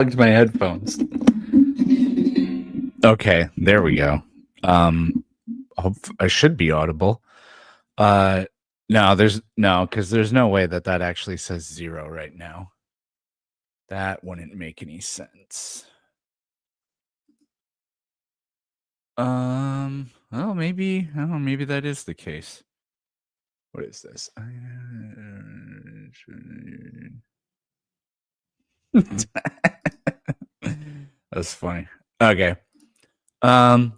Plugged my headphones. Okay, there we go. I should be audible. No, because there's no way that actually says 0 right now. That wouldn't make any sense. Well, maybe that is the case. What is this? That's funny. Okay. Well,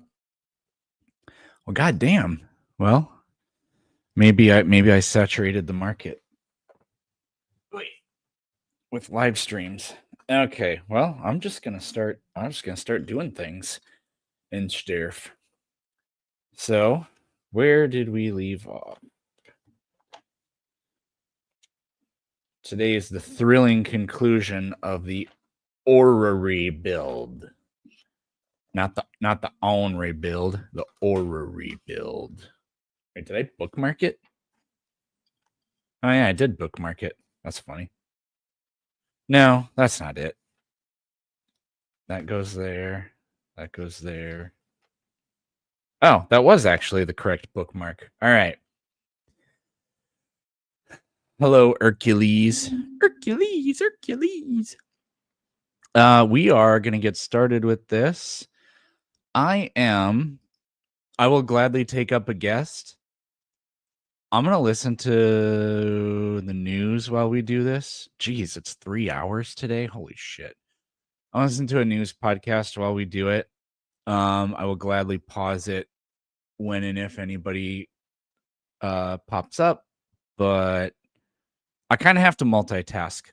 goddamn. Well, maybe I saturated the market. Wait. With live streams. Okay. Well, I'm just gonna start doing things in Sturf. So, where did we leave off? Today is the thrilling conclusion of the orrery build. Not the orrery build, the orrery build. Wait, did I bookmark it? Oh yeah, I did bookmark it. That's funny. No, that's not it. That goes there. That goes there. Oh, that was actually the correct bookmark. All right. Hello, Hercules. Hercules. We are going to get started with this. I will gladly take up a guest. I'm going to listen to the news while we do this. Jeez, it's 3 hours today. Holy shit. I'll listen to a news podcast while we do it. I will gladly pause it when and if anybody pops up, but I kind of have to multitask.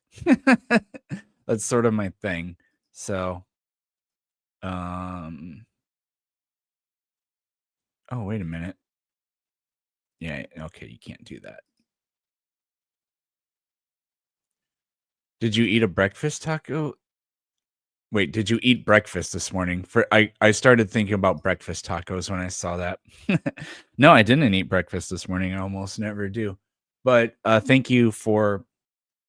That's sort of my thing. So, oh, wait a minute. Yeah, okay, you can't do that. Did you eat a breakfast taco? Wait, did you eat breakfast this morning? I started thinking about breakfast tacos when I saw that. No, I didn't eat breakfast this morning. I almost never do. But thank you for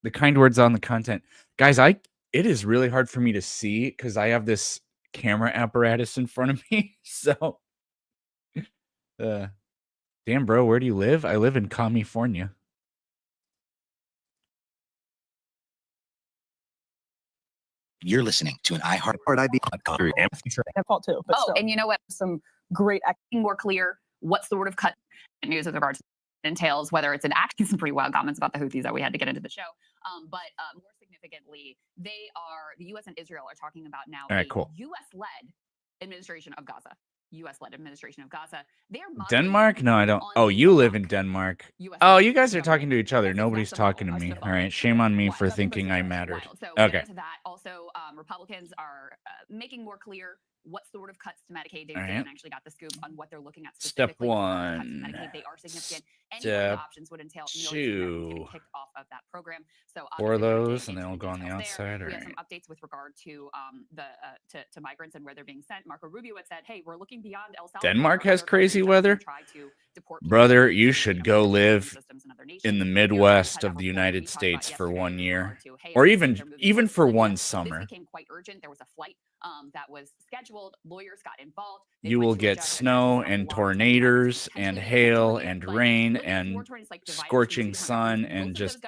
the kind words on the content. Guys, it is really hard for me to see because I have this camera apparatus in front of me. So, damn, bro, where do you live? I live in California. You're listening to an iHeart fault too. But still, and you know what? some great Being more clear what sort of cut news with regards to entails, whether it's an action, some pretty wild comments about the Houthis that we had to get into the show. But more significantly, the U.S. and Israel are talking about now All right, cool. U.S.-led administration of Gaza. U.S.-led administration of Gaza. They're Denmark? No, I don't. Oh, you live in Denmark. Oh, you guys are talking to each other. Nobody's talking to me. All right, shame on me for thinking I mattered. So okay. To that, also, Republicans are making more clear what sort of cuts to Medicaid they right. haven't actually got the scoop on what they're looking at specifically. Step 1. Medicaid, they are significant. Any Step of the options would entail 2. Kicked off of that program. So 4 of those, and they all go on the outside. We have some updates with regard to to migrants and where they're being sent. Marco Rubio had said, "Hey, we're looking beyond El Salvador." Denmark has crazy weather. Brother, you should go live in the Midwest of the United States for 1 year, or even for one summer. This became quite urgent. There was a flight that was scheduled. Lawyers got involved. You will get snow and tornadoes and hail and rain and scorching sun and just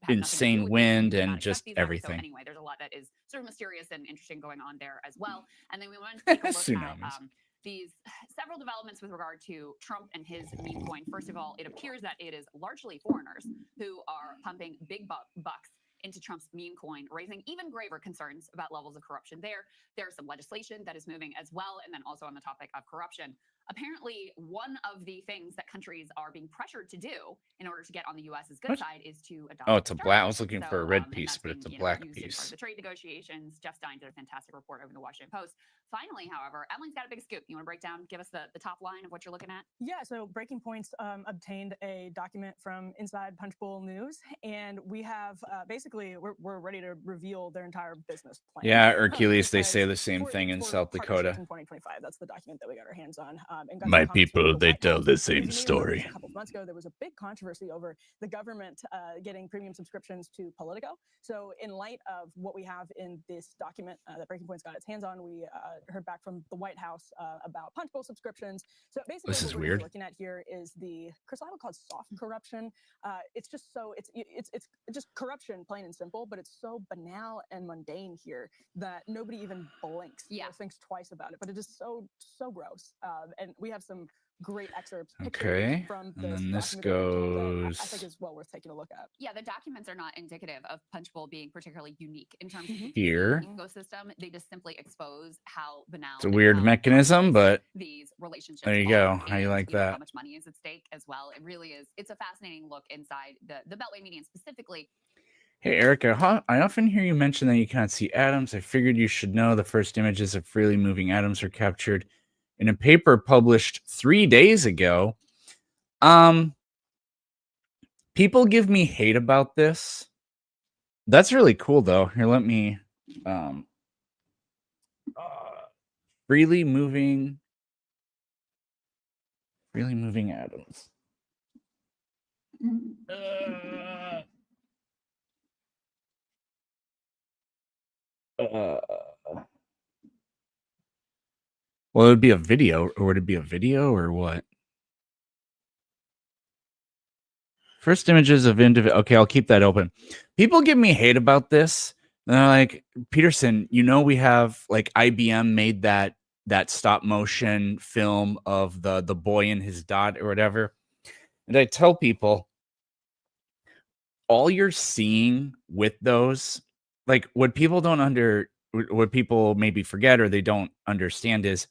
insane wind and just everything. So anyway, there's a lot that is sort of mysterious and interesting going on there as well. And then we want to take a look at these several developments with regard to Trump and his meme coin. First of all, it appears that it is largely foreigners who are pumping big bucks into Trump's meme coin, raising even graver concerns about levels of corruption there. There's some legislation that is moving as well. And then also on the topic of corruption, apparently one of the things that countries are being pressured to do in order to get on the U.S.'s good side is to adopt. Oh, it's a black. I was looking for a red piece, but it's a black piece. The trade negotiations. Jeff Stein did a fantastic report over in the Washington Post. Finally, however, Emily's got a big scoop. You want to break down, give us the top line of what you're looking at? Yeah, so Breaking Points obtained a document from Inside Punchbowl News, and we have basically, we're ready to reveal their entire business plan. Yeah, Hercules, they say the same thing in South Dakota. In 2025, that's the document that we got our hands on. and got some My comments from people, the they White tell House. the It was same news story. A couple of months ago, there was a big controversy over the government getting premium subscriptions to Politico. So in light of what we have in this document that Breaking Point's got its hands on, we heard back from the White House about Punch Bowl subscriptions. So basically This what is we're gonna weird. be looking at here is the, Chris, I would call it soft corruption. It's just so, it's just corruption, plain and simple, but it's so banal and mundane here that nobody even blinks or thinks twice about it. But it is so gross. And we have some great excerpts, pictures from this and then this document that goes I think is well worth taking a look at. Yeah, the documents are not indicative of Punch Bowl being particularly unique in terms of the here. ecosystem. They just simply expose how banal. It's a weird mechanism, but these relationships. there you go. How you and, like know, that? how much money is at stake as well. It really is. It's a fascinating look inside the Beltway media, and specifically. Hey, Erica, I often hear you mention that you cannot see atoms. I figured you should know the first images of freely moving atoms are captured in a paper published 3 days ago. People give me hate about this. That's really cool, though. Here, let me freely moving atoms. Well, it would be a video, or would it be a video, or what? First images of individual. Okay, I'll keep that open. People give me hate about this. And they're like, Peterson, you know, we have like IBM made that stop motion film of the boy and his dot or whatever. And I tell people, all you're seeing with those, like what people maybe forget or they don't understand is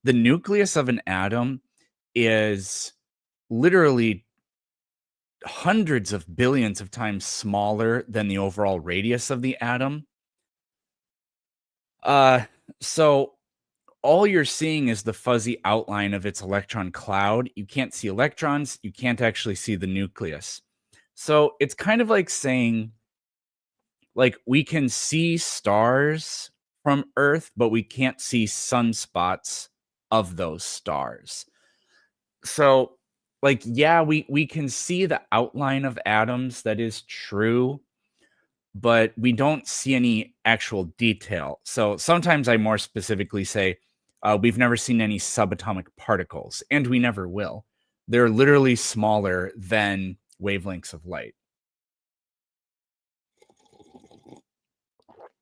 the nucleus of an atom is literally hundreds of billions of times smaller than the overall radius of the atom. So all you're seeing is the fuzzy outline of its electron cloud. You can't see electrons. You can't actually see the nucleus. So it's kind of like saying, like, we can see stars from Earth, but we can't see sunspots of those stars. So, like, yeah, we can see the outline of atoms. That is true, but we don't see any actual detail. So sometimes I more specifically say, we've never seen any subatomic particles, and we never will. They're literally smaller than wavelengths of light.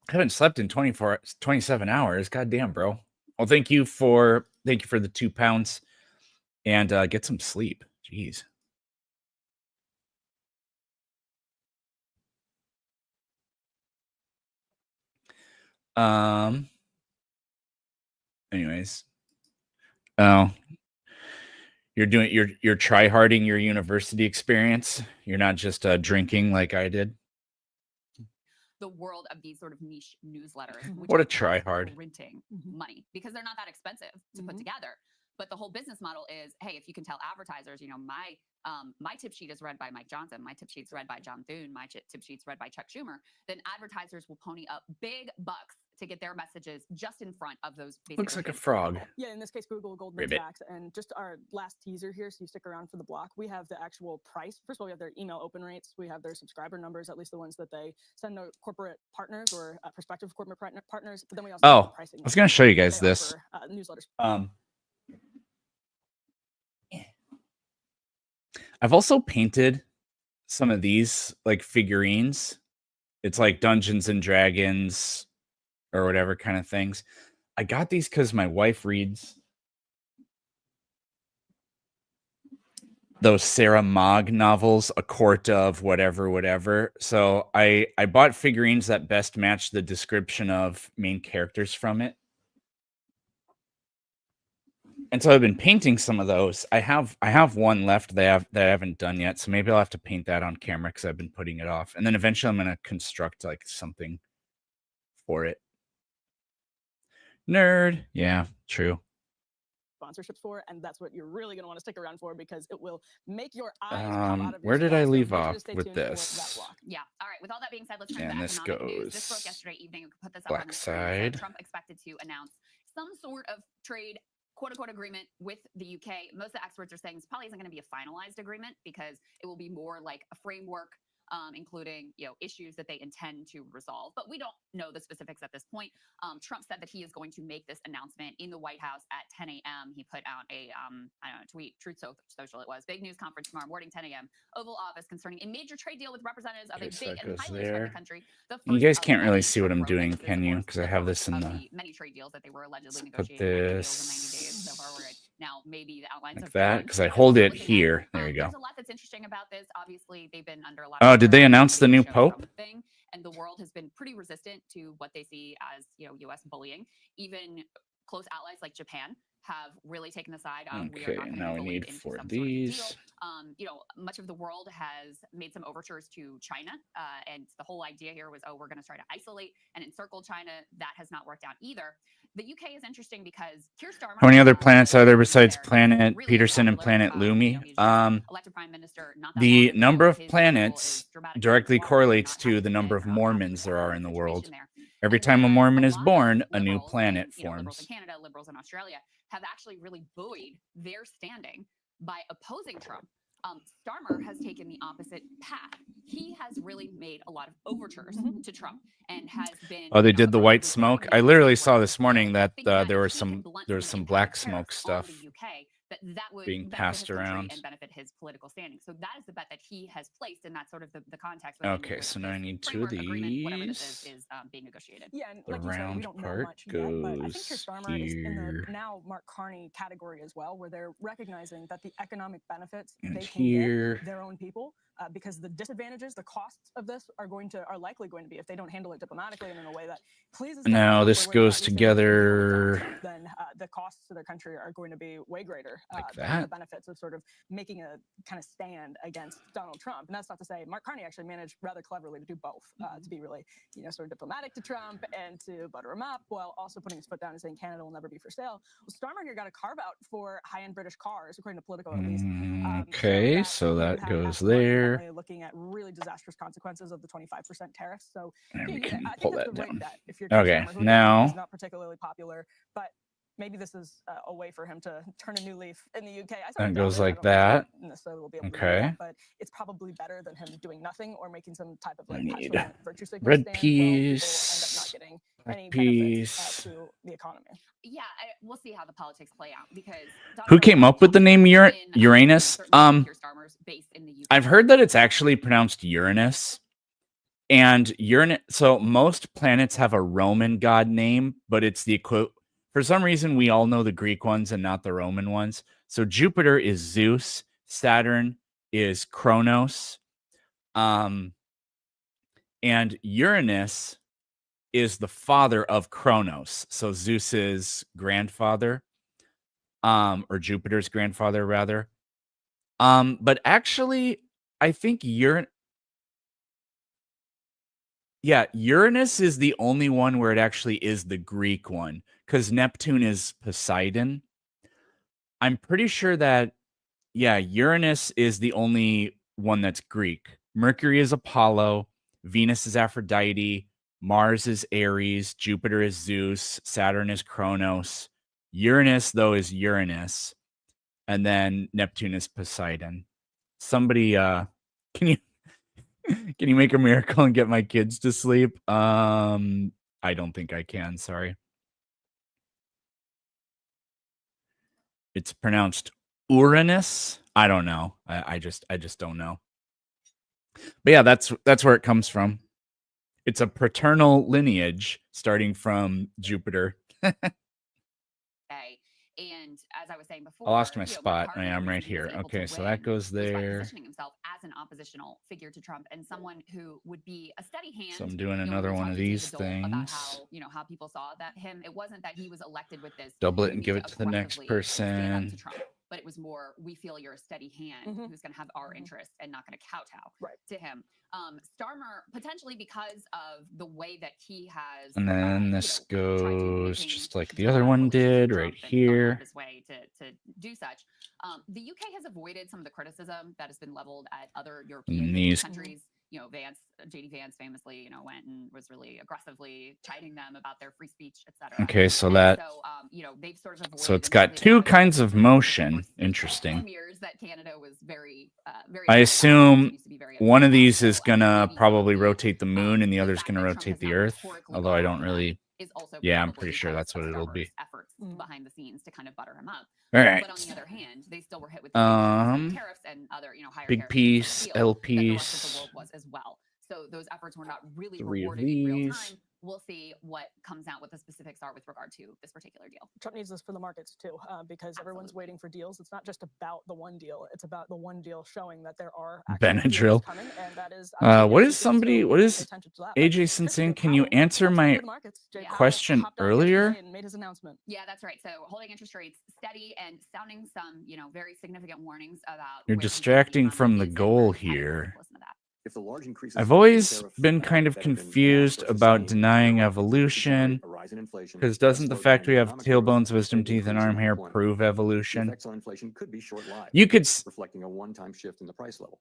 I haven't slept in 27 hours. God damn, bro. Well, thank you for the £2 and get some sleep. Jeez. Anyways. Oh. You're try-harding your university experience. You're not just drinking like I did. The world of these sort of niche newsletters. What a try-hard. Printing money because they're not that expensive to put together. But the whole business model is, hey, if you can tell advertisers, you know, my tip sheet is read by Mike Johnson, my tip sheet's read by John Thune, my tip sheet's read by Chuck Schumer, then advertisers will pony up big bucks to get their messages just in front of those. Looks like a frog. Yeah, in this case, Google, Goldman Sachs, and just our last teaser here, so you stick around for the block. We have the actual price. First of all, we have their email open rates. We have their subscriber numbers, at least the ones that they send to corporate partners or prospective corporate partners. But then we also have the pricing. I was going to show you guys this. Newsletters. I've also painted some of these like figurines. It's like Dungeons and Dragons or whatever kind of things. I got these because my wife reads those Sarah Maag novels, A Court of whatever. So I bought figurines that best match the description of main characters from it. And so I've been painting some of those. I have one left that I haven't done yet. So maybe I'll have to paint that on camera because I've been putting it off. And then eventually I'm going to construct like something for it. Nerd. Yeah, true. Sponsorships for, and that's what you're really going to want to stick around for because it will make your eyes pop out of your where did I skull. leave So off with this? Yeah. All right. With all that being said, let's turn And to this economic news. goes This broke yesterday evening. We could put this up black on the screen. side. So Trump expected to announce some sort of trade quote-unquote agreement with the UK. Most of the experts are saying this probably isn't going to be a finalized agreement because it will be more like a framework, including issues that they intend to resolve. But we don't know the specifics at this point. Trump said that he is going to make this announcement in the White House at 10 a.m. He put out a tweet, Truth Social it was, big news conference tomorrow morning, 10 a.m. Oval Office concerning a major trade deal with representatives of a big and highly respected country. You guys can't really see what I'm doing, can you? Because I have this in the many trade deals that they were allegedly put negotiating. this So far, we're now maybe the outlines like of that because I hold it here. There you go. There's a lot that's interesting about this. Obviously, they've been under a lot. Oh, did they announce the new pope? And the world has been pretty resistant to what they see as U.S. bullying. Even close allies like Japan have really taken the side on we are not going to now we need for these. Much of the world has made some overtures to China, and the whole idea here was, we're going to try to isolate and encircle China. That has not worked out either. The UK is interesting because Keir Starmer. How many other planets are there besides Planet Peterson and Planet Lumi? Elected prime minister, the number of planets directly correlates to the number of Mormons there are in the world. Every time a Mormon is born, a new planet forms. Liberals in Canada, liberals in Australia have actually really buoyed their standing by opposing Trump. Starmer has taken the opposite path. He has really made a lot of overtures to Trump and has been. Oh, they did the white smoke. I literally saw this morning that there was some black smoke stuff that would being passed around and benefit his political standing. So that is the bet that he has placed, and that's sort of the context. Okay, so now I need two of these. Whatever this is being negotiated. Yeah, and the like round you said, we don't know part much goes yet, but I think Keir Starmer is in here. the now Mark Carney category as well, where they're recognizing that the economic benefits And they can here. get their own people, because the disadvantages, the costs of this are likely going to be, if they don't handle it diplomatically and in a way that pleases. Now this goes together. Then the costs to their country are going to be way greater like than that. the benefits of sort of making a kind of stand against Donald Trump. And that's not to say Mark Carney actually managed rather cleverly to do both, to be really sort of diplomatic to Trump and to butter him up while also putting his foot down and saying Canada will never be for sale. Well, Starmer here got a carve out for high-end British cars, according to Politico at least. Okay, so that goes there. Looking at really disastrous consequences of the 25% tariffs. So And we I can think pull that's that the right down. bet. If you're Okay, Starmer, who now is not particularly popular, but maybe this is a way for him to turn a new leaf in the UK. That goes like that. Necessarily will be able to do Okay. that, but it's probably better than him doing nothing or making some type of I like need virtue signaling red stand. peas, Well, people end up not getting black any peas. benefits to the economy. Yeah, we'll see how the politics play out because Who came up with the name Uranus? I've heard that it's actually pronounced Uranus. And Uranus, so most planets have a Roman god name, but it's the equivalent. For some reason, we all know the Greek ones and not the Roman ones. So Jupiter is Zeus, Saturn is Kronos, and Uranus is the father of Kronos. So Zeus's grandfather, or Jupiter's grandfather, rather. But actually, I think Uranus is the only one where it actually is the Greek one, because Neptune is Poseidon. I'm pretty sure that, Uranus is the only one that's Greek. Mercury is Apollo, Venus is Aphrodite, Mars is Ares, Jupiter is Zeus, Saturn is Kronos. Uranus, though, is Uranus, and then Neptune is Poseidon. Somebody, can you make a miracle and get my kids to sleep? I don't think I can. Sorry. It's pronounced Uranus. I don't know. I just don't know. But yeah, that's where it comes from. It's a paternal lineage starting from Jupiter. And as I was saying before, I lost my spot. I am right here. Okay, so that goes there. Positioning himself as an oppositional figure to Trump and someone who would be a steady hand. So I'm doing another one of these things. About how people saw that him. It wasn't that he was elected with this. Double it and give it to the next person. But it was more, we feel you're a steady hand who's going to have our interests and not going to kowtow to him. Starmer, potentially because of the way that he has. And then this goes just like the other one did right here. This way to do such. The UK has avoided some of the criticism that has been leveled at other European countries. JD Vance famously, went and was really aggressively chiding them about their free speech, etc. Okay, so they've sort of avoided. So it's got two kinds of motion. Interesting. Years that Canada was very. I assume one of these is gonna probably rotate the moon, and the other's gonna rotate the Earth. Although I don't really. Yeah, I'm pretty sure that's what it'll be. Efforts behind the scenes to kind of butter him up. All right. But on the other hand, they still were hit with tariffs and other, higher big piece, L piece. The world was as well. So those efforts were not really 3 of rewarded in real these. time. We'll see what comes out, what the specifics are with regard to this particular deal. Trump needs this for the markets too, because everyone's waiting for deals. It's not just about the one deal; it's about the one deal showing that there are Benadryl. coming, and that is. What is AJ Singh? Can you answer my question earlier? Made his announcement. Yeah, that's right. So holding interest rates steady and sounding some, very significant warnings about. You're distracting from the goal here. Listen to that. If the large increases I've always been kind of confused about denying evolution, because doesn't the fact we have tailbones, wisdom teeth, and arm hair prove evolution? You could reflecting a one-time shift in the price level.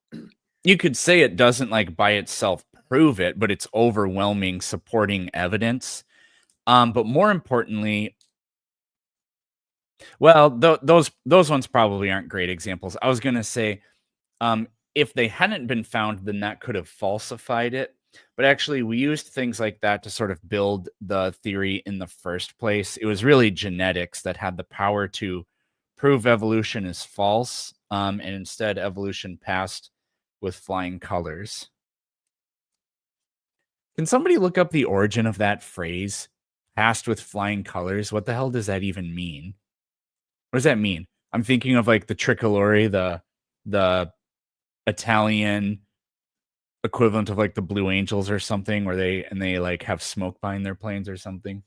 You could say it doesn't by itself prove it, but it's overwhelming supporting evidence. But more importantly, well, those ones probably aren't great examples. I was gonna say, if they hadn't been found, then that could have falsified it. But actually, we used things like that to sort of build the theory in the first place. It was really genetics that had the power to prove evolution is false, and instead evolution passed with flying colors. Can somebody look up the origin of that phrase, passed with flying colors? What the hell does that even mean? What does that mean? I'm thinking of the tricolore, the Italian equivalent of the Blue Angels or something, where they have smoke behind their planes or something.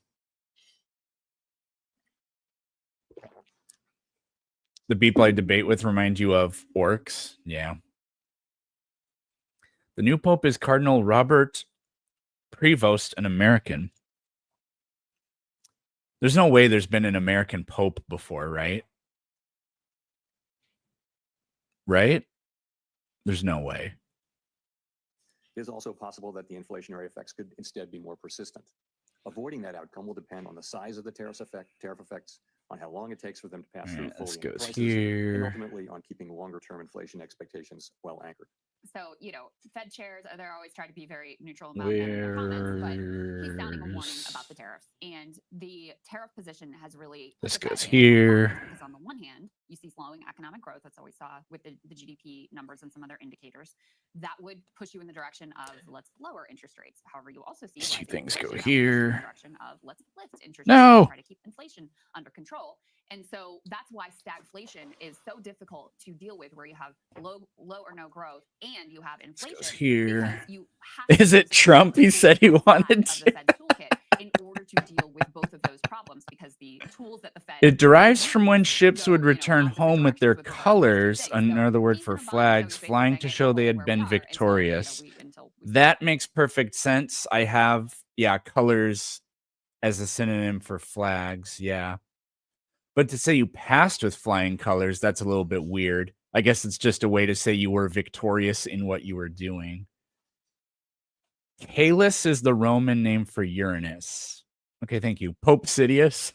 The people I debate with remind you of orcs. Yeah. The new pope is Cardinal Robert Prevost, an American. There's no way there's been an American pope before, right? Right? There's no way. It is also possible that the inflationary effects could instead be more persistent. Avoiding that outcome will depend on the size of the tariff effects, on how long it takes for them to pass through fully in prices, and ultimately on keeping longer-term inflation expectations well anchored. So, Fed chairs, they're always trying to be very neutral about their comments, but he's sounding a warning about the tariffs. And the tariff position has really... This goes here. Because on the one hand, you see slowing economic growth. That's what we saw with the GDP numbers and some other indicators. That would push you in the direction of let's lower interest rates. However, you also see... These two things go here. In the direction of let's lift interest rates to try to keep inflation under control. And so that's why stagflation is so difficult to deal with, where you have low or no growth and you have inflation. This goes here. You have is it Trump? He said he wanted to. In order to deal with both of those problems, because the tools that the Fed... It derives from when ships would return home with their colors, another word for flags, flying to show they had been victorious. That makes perfect sense. I have, colors as a synonym for flags, yeah. But to say you passed with flying colors, that's a little bit weird. I guess it's just a way to say you were victorious in what you were doing. Caelus is the Roman name for Uranus. Okay, thank you. Pope Sidious.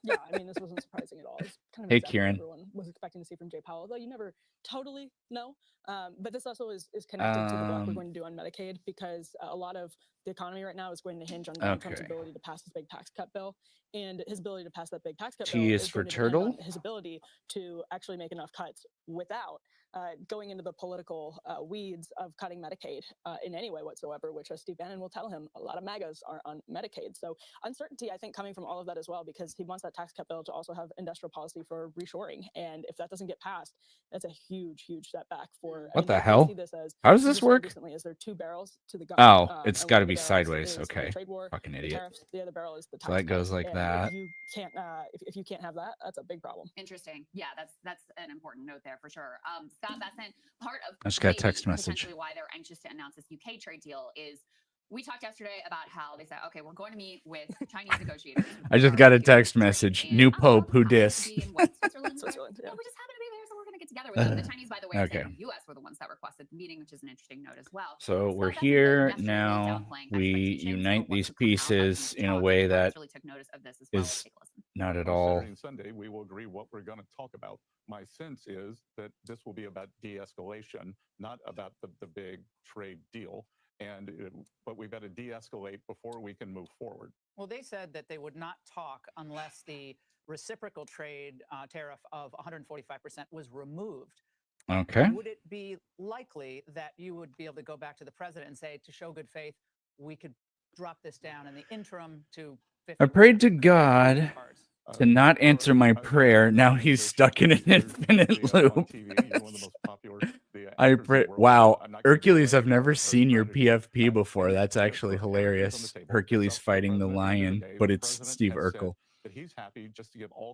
Yeah, this wasn't surprising at all. It's kind of hey, exactly Kieran. what everyone was expecting to see from Jay Powell, though you never totally know. But this also is connected to the block we're going to do on Medicaid, because a lot of the economy right now is going to hinge on Donald Trump's ability to pass this big tax cut bill. And his ability to pass that big tax cut bill is for turtle. His ability to actually make enough cuts without going into the political weeds of cutting Medicaid in any way whatsoever, which, as Steve Bannon will tell him, a lot of MAGAs are on Medicaid. So uncertainty, I think, coming from all of that as well, because he wants that tax cut bill to also have industrial policy for reshoring. And if that doesn't get passed, that's a huge, huge setback for... What the hell? How does this work? Recently, is there two barrels to the gun? Oh, it's got to be sideways. Okay. Trade war, fucking idiot. Tariffs, the other barrel is the tax so that goes like that. If you can't have that, that's a big problem. Interesting. Yeah, that's an important note there for sure. Scott Besson, part of I just got a text message. Why they're anxious to announce this UK trade deal is we talked yesterday about how they said, okay, we're going to meet with Chinese negotiators. I just got a text message. New Pope, who dis? Switzerland. Yeah, we just happen to be there, so we're going to get together with them. The Chinese, by the way, Okay. the U.S. were the ones that requested the meeting, which is an interesting note as well. So we're definitely here yesterday now. downplaying We expectations unite for what these could come out of pieces these in a talks. way Grock that really took notice of this as well. is Take a listen. not at On all. Saturday and Sunday, we will agree what we're going to talk about. My sense is that this will be about de-escalation, not about the big trade deal. But we've got to de-escalate before we can move forward. Well, they said that they would not talk unless the reciprocal trade tariff of 145% was removed. Okay. Would it be likely that you would be able to go back to the president and say, to show good faith, we could drop this down in the interim to 50%? I prayed to God to not answer my prayer. Now he's stuck in an infinite loop. I pray. Wow, Hercules, I've never seen your PFP before. That's actually hilarious. Hercules fighting the lion, but it's Steve Urkel.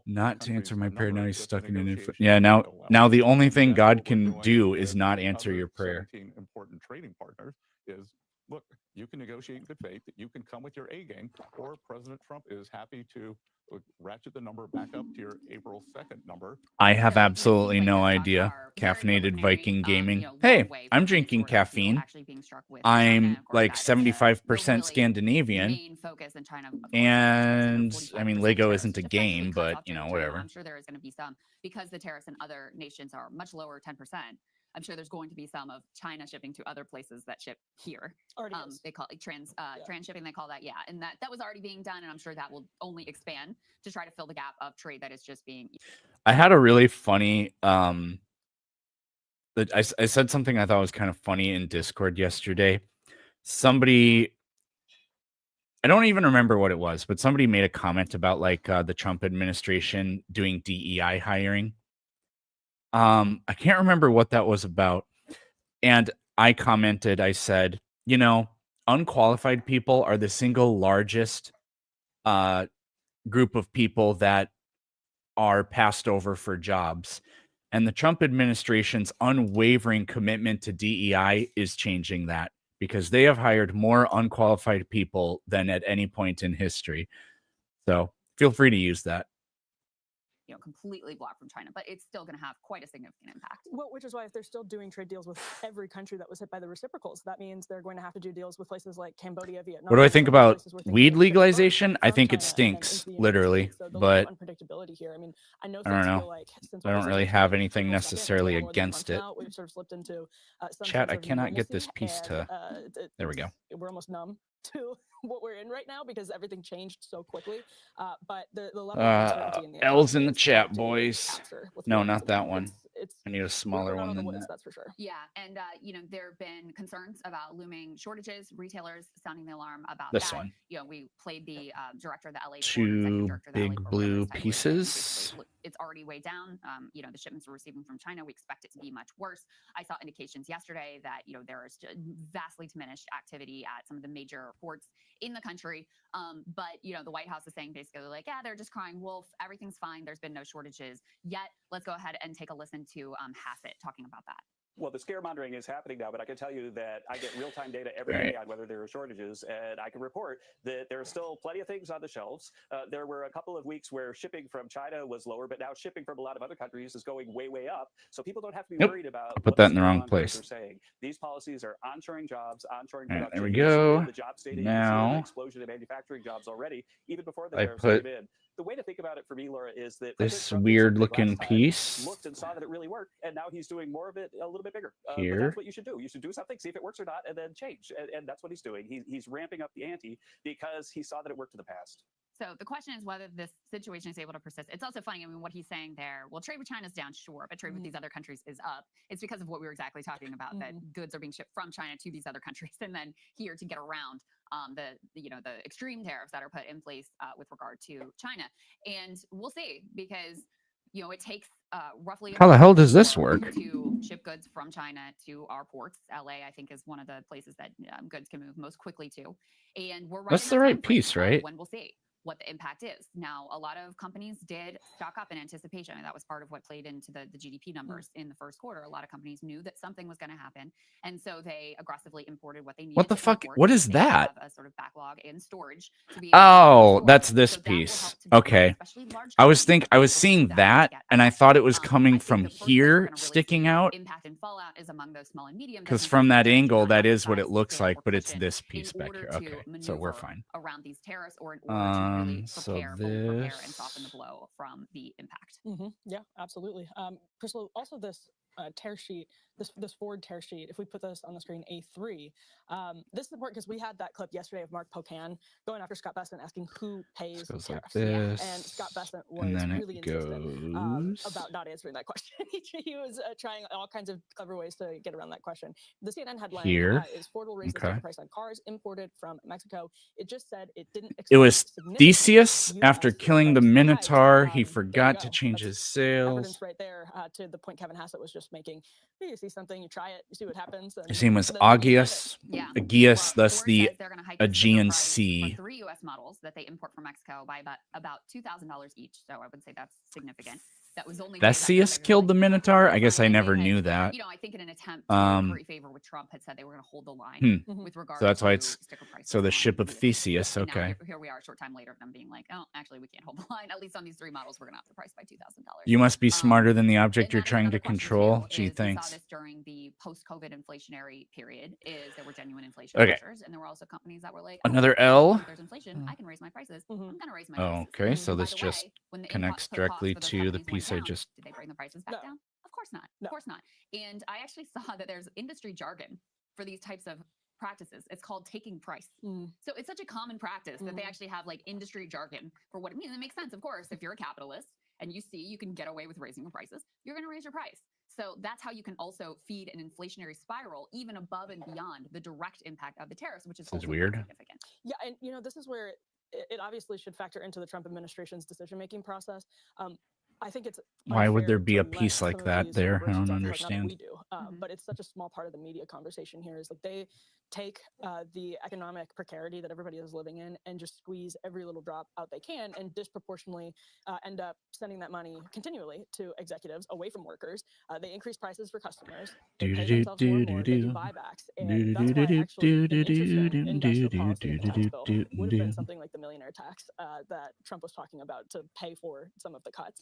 Not to answer my prayer. Now he's stuck in an infinite. Yeah. Now the only thing God can do is not answer your prayer. Important trading partners is, look, you can negotiate in good faith, that you can come with your A game, or President Trump is happy to ratchet the number back up to your April 2nd number. I have absolutely no idea. Caffeinated Viking gaming. Hey, I'm drinking caffeine. I'm like 75% Scandinavian. And I mean, Lego isn't a game, but you know, whatever. I'm sure there is going to be some, because the tariffs in other nations are much lower, 10%. I'm sure there's going to be some of China shipping to other places that ship here. They call it transshipping. They call that, yeah. And that was already being done, and I'm sure that will only expand to try to fill the gap of trade that is just being. I had a really funny. I said something I thought was kind of funny in Discord yesterday. Somebody, I don't even remember what it was, but somebody made a comment about like the Trump administration doing DEI hiring. I can't remember what that was about. And I commented, I said, you know, unqualified people are the single largest group of people that are passed over for jobs. And the Trump administration's unwavering commitment to DEI is changing that, because they have hired more unqualified people than at any point in history. So feel free to use that. Completely blocked from China, but it's still going to have quite a significant impact. Well, which is why if they're still doing trade deals with every country that was hit by the reciprocals, that means they're going to have to do deals with places like Cambodia, Vietnam. What do I think about weed legalization? I think it stinks, literally, but unpredictability here. I mean, I don't know. I don't really have anything necessarily against it. We've sort of slipped into Chat, I cannot get this piece to. There we go. We're almost numb to what we're in right now because everything changed so quickly. But the level of uncertainty in the L's in the chat, boys. No, not that one. I need a smaller one than that. That's for sure. Yeah, and there have been concerns about looming shortages. Retailers sounding the alarm about this that. one. We played the director of the LA. Two big blue pieces. It's already way down. The shipments we're receiving from China, we expect it to be much worse. I saw indications yesterday that there is vastly diminished activity at some of the major ports in the country. But the White House is saying basically like, yeah, they're just crying wolf. Everything's fine. There's been no shortages yet. Let's go ahead and take a listen to Hassett talking about that. Well, the scaremongering is happening now, but I can tell you that I get real-time data every day on whether there are shortages, and I can report that there are still plenty of things on the shelves. There were a couple of weeks where shipping from China was lower, but now shipping from a lot of other countries is going way, way up. So people don't have to be worried about. I put that in the wrong place. Saying. These policies are onshoring jobs, onshoring production. There we go. The jobs data now, an explosion of manufacturing jobs already, even before the tariffs came in. The way to think about it for me, Laura, is that this weird-looking piece looked and saw that it really worked, and now he's doing more of it a little bit bigger. Here. That's what you should do. You should do something, see if it works or not, and then change. And that's what he's doing. He's ramping up the ante because he saw that it worked in the past. So the question is whether this situation is able to persist. It's also funny. I mean, what he's saying there, well, trade with China is down, sure, but trade with these other countries is up. It's because of what we were exactly talking about, that goods are being shipped from China to these other countries and then here to get around the extreme tariffs that are put in place with regard to China. And we'll see, because it takes roughly. How the hell does this work? To ship goods from China to our ports. LA, I think, is one of the places that goods can move most quickly to. And we're that's the right piece, right? When we'll see. what the impact is. Now, a lot of companies did stock up in anticipation. I mean, that was part of what played into the GDP numbers in the first quarter. A lot of companies knew that something was going to happen, and so they aggressively imported what they needed. What the to fuck? import What because is they that? have a sort of backlog in storage to be able to store. That's this So that will piece. help to balance, Okay. especially large I was companies I that was will seeing use to that, get and I out. thought it was I coming think from the first place we're here, gonna really sticking see out. impact and fallout is among those small and medium Because businesses from that that do angle, not that have the is what it size looks scale like, or but it's cushion this in piece back order here. to Okay, so we're maneuver fine. around these tariffs, or in order to really So prepare, fully prepare, and soften the blow from the impact. Yeah, absolutely. Crystal, also this tear sheet, this forward tear sheet, if we put this on the screen, A3, this is important because we had that clip yesterday of Mark Pocan going after Scott Bessent, asking who pays This goes tariffs. like this, and Scott Bessent was and then really it insistent goes about not answering that question. He was trying all kinds of clever ways to get around that question. The CNN headline here. is Ford will raise the sticker price on cars imported from Mexico. It just said it didn't expect It was significant Theseus after US killing the price hikes. Minotaur. He There you forgot to go. change That's his sails. evidence right there to the point Kevin Hassett was just making. You see something, you try it, you see what happens. His name was then you get it. Augeas. Yeah. Aegeus, thus Ford the says they're going to hike the sticker Aegean price Sea. for 3 U.S. models that they import from Mexico by about $2,000 each. So I would say that's significant. That was only Theseus killed the Minotaur. I guess I never knew that. You know, I think in an attempt to curry favor with Trump, had said they were going to hold the line with regard So that's why to it's sticker prices. so the ship of vehicles. Theseus. And now Okay. here we are, a short time later, of them being like, oh, actually, we can't hold the line. At least on these 3 models, we're going to have the price by $2,000. You must be smarter than the object And you're that is trying to another question, control. too, Gee, is we saw thanks. this during the post-COVID inflationary period. Is there were genuine inflation Okay. pressures, and there were also companies that were like, Another L. If there's inflation, I can raise my prices. I'm going to raise my prices. Okay, so By this the just way, when the connects input costs directly for those to the companies went piece I down, just. did they bring the prices back down? Of course not. No. Of course not. And I actually saw that there's industry jargon for these types of practices. It's called taking price. So it's such a common practice that they actually have like industry jargon for what it means. It makes sense, of course, if you're a capitalist and you see you can get away with raising your prices, you're going to raise your price. So that's how you can also feed an inflationary spiral, even above and beyond the direct impact of the tariffs, which is also weird. significant. Yeah, and you know, this is where it obviously should factor into the Trump administration's decision-making process. I think it's Why would there unfair be to a let piece some like of that these there? I corporations don't off the hook. Not that understand. we do, but it's such a small part of the media conversation here. Is like they take the economic precarity that everybody is living in and just squeeze every little drop out they can, and disproportionately end up sending that money continually to executives away from workers. They increase prices for customers. They pay themselves more and more. They do buybacks, and that's why actually an interesting industrial policy and tax bill would have been something like the millionaire tax that Trump was talking about to pay for some of the cuts.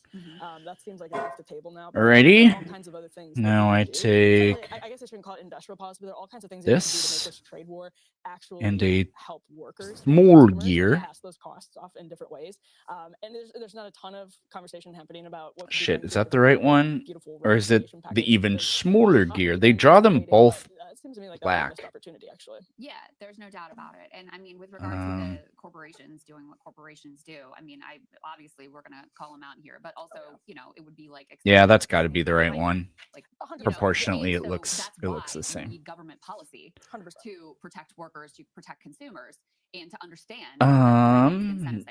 That seems like it's off the table now. Alrighty. All kinds of other things. Now I take I guess I shouldn't call it industrial policy, but there are all kinds of things this that you can do to make this trade war actually and a help workers, small customers, gear. pass those costs off in different ways. And there's not a ton of conversation happening about what. Shit, is that the right one, or is it the even There's smaller not gear? really They things draw them debating, both but, it seems to me like that was a missed black. opportunity, actually. Yeah, there's no doubt about it. And I mean, with regard to the corporations doing what corporations do, I mean, obviously we're going to call them out here, but also, you know, it would be like, Yeah, that's got to be the right one. Like Proportionately, and it so looks that's the why same. We need government policy 100%. to protect workers, to protect consumers, and to understand.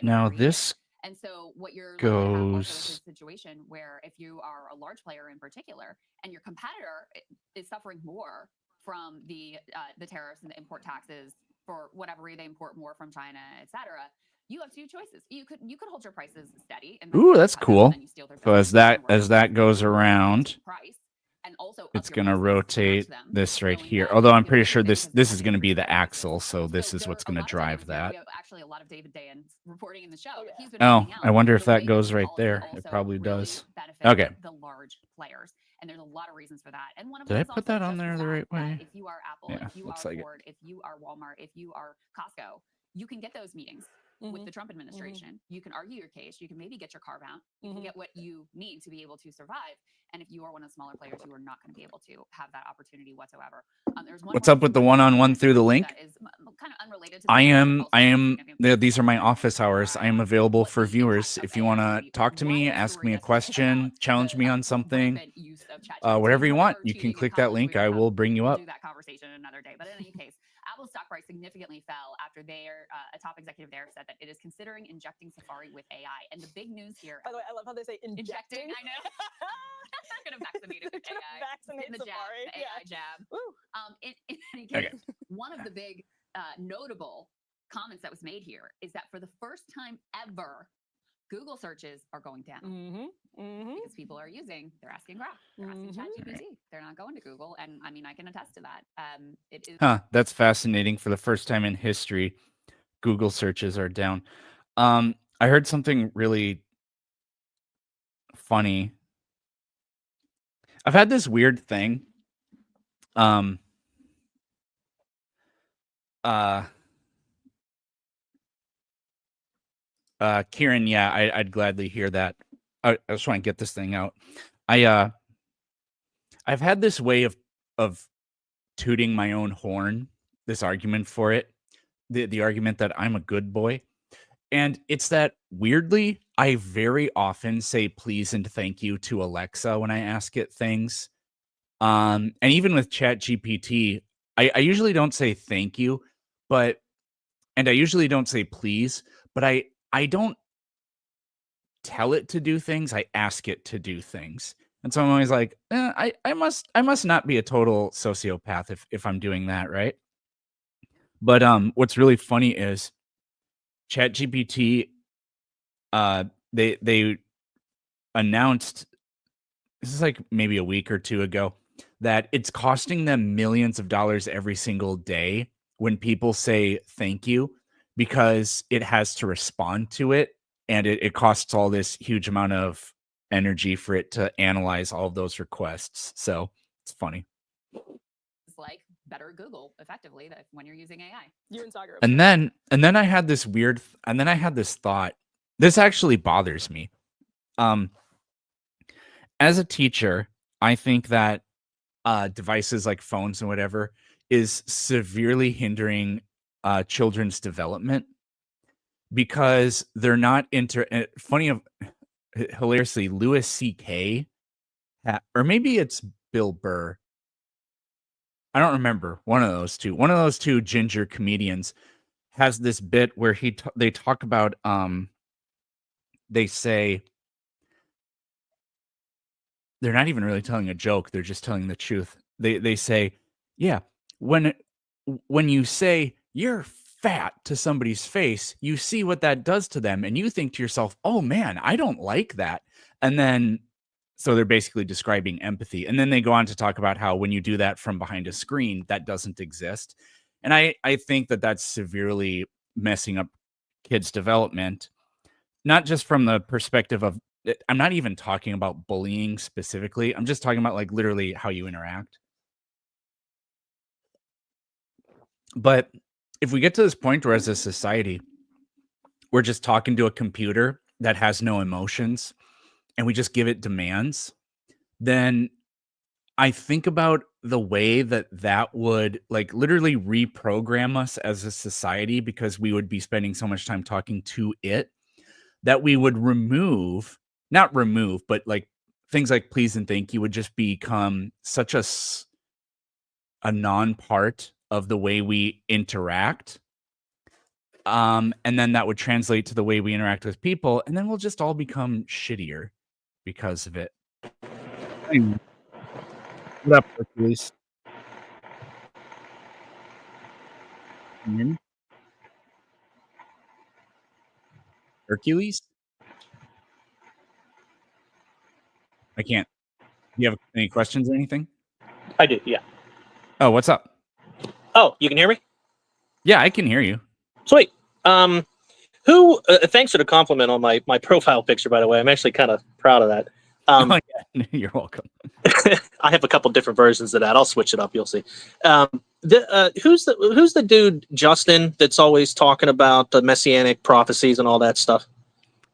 Now this and so what you're looking at also is a situation where if you are a large player in particular, and your competitor is suffering more from the tariffs and the import taxes for whatever way they import more from China, et cetera, you have 2 choices. You could hold your prices steady. And ooh, that's cool. So as that goes around, price, and also it's going to rotate this right here. Although I'm pretty sure this is going to be the axle, so this is what's going to drive that. We have actually a lot of David Dayan reporting in the show. He's been Oh, pointing out I wonder if the way that goes this right policy there. It also probably really does. benefits Okay. the large players, and there's a lot of reasons for that. And one of Did them I is put also that on just there the right fact that way? if you are Apple, Yeah, if you looks are like it. Ford, if you are Walmart, if you are Costco, you can get those meetings with the Trump administration. You can argue your case. You can maybe get your carve out. You can get what you need to be able to survive. And if you are one of the smaller players, you are not going to be able to have that opportunity whatsoever. There's one. What's up with the one-on-one through the link? That is kind of unrelated to I am. These are my office hours. I am available for viewers. If you want to talk to me, ask me a question, challenge me on something, whatever you want, you can click that link. I will bring you up. Do that conversation another day. But in any case, Apple's stock price significantly fell after a top executive there said that it is considering injecting Safari with AI. And the big news here. By the way, I love how they say injecting. I know. They're going to vaccinate it with AI. Vaccinate the Safari. AI jab. In any case, one of the big notable comments that was made here is that for the first time ever, Google searches are going down because people are they're asking Grock, they're asking ChatGPT. They're not going to Google. And I mean, I can attest to that. It is. That's fascinating. For the first time in history, Google searches are down. I heard something really funny. I've had this weird thing. Kieran, yeah, I'd gladly hear that. I just want to get this thing out. I've had this way of tooting my own horn, this argument for it, the argument that I'm a good boy. And it's that weirdly, I very often say please and thank you to Alexa when I ask it things. And even with ChatGPT, I usually don't say thank you, and I usually don't say please, but I don't tell it to do things. I ask it to do things. And so I'm always like, I must not be a total sociopath if I'm doing that, right? But what's really funny is ChatGPT, they announced, this is like maybe a week or two ago, that it's costing them millions of dollars every single day when people say thank you, because it has to respond to it, and it costs all this huge amount of energy for it to analyze all of those requests. So it's funny. It's like better Google effectively that when you're using AI. You and Sagar. And then I had this thought. This actually bothers me. As a teacher, I think that devices like phones and whatever is severely hindering children's development, because they're not hilariously, Louis C.K. or maybe it's Bill Burr. I don't remember. One of those two ginger comedians has this bit where they talk about they say they're not even really telling a joke, they're just telling the truth. They say, yeah, when you say you're fat to somebody's face, you see what that does to them, and you think to yourself, oh man, I don't like that. And then, so they're basically describing empathy. And then they go on to talk about how when you do that from behind a screen, that doesn't exist. And I think that that's severely messing up kids' development, not just from the perspective of, I'm not even talking about bullying specifically. I'm just talking about like literally how you interact. But if we get to this point where as a society, we're just talking to a computer that has no emotions and we just give it demands, then I think about the way that would like literally reprogram us as a society, because we would be spending so much time talking to it that we would not remove, but like things like please and thank you would just become such a non-part of the way we interact. And then that would translate to the way we interact with people, and then we'll just all become shittier because of it. Anyway. What up, Hercules? Hercules? I can't. Do you have any questions or anything? I do, yeah. Oh, what's up? Oh, you can hear me? Yeah, I can hear you. Sweet. Thanks for the compliment on my profile picture, by the way. I'm actually kind of proud of that. Oh, yeah. You're welcome. I have a couple different versions of that. I'll switch it up. You'll see. Who's the dude, Justin, that's always talking about the messianic prophecies and all that stuff?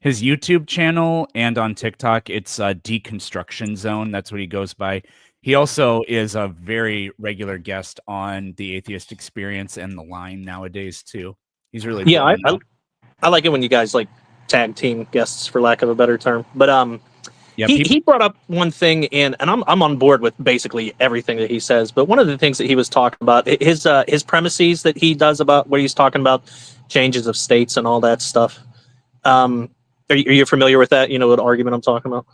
His YouTube channel and on TikTok, it's Deconstruction Zone. That's what he goes by. He also is a very regular guest on the Atheist Experience and The Line nowadays too. He's really I like it when you guys like tag team guests, for lack of a better term. But yeah, he brought up one thing, and I'm on board with basically everything that he says. But one of the things that he was talking about, his premises that he does about where he's talking about changes of states and all that stuff. Are you familiar with that? You know what argument I'm talking about?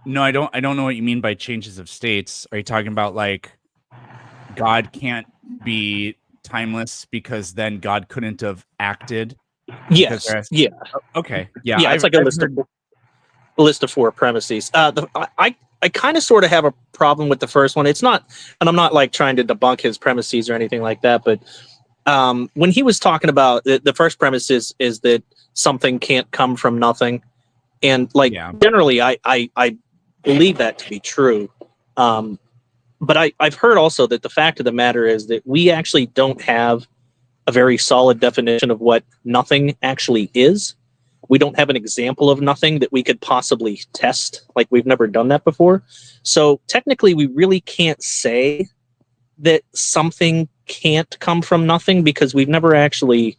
No, I don't know what you mean by changes of states. Are you talking about like God can't be timeless because then God couldn't have acted? Yes. Yeah. Okay. Yeah. Yeah. It's like a list of 4 premises. I kind of sort of have a problem with the first one. It's not, and I'm not like trying to debunk his premises or anything like that, but when he was talking about the first premise is that something can't come from nothing, and like generally I believe that to be true, but I've heard also that the fact of the matter is that we actually don't have a very solid definition of what nothing actually is. We don't have an example of nothing that we could possibly test. Like, we've never done that before. So technically we really can't say that something can't come from nothing because we've never actually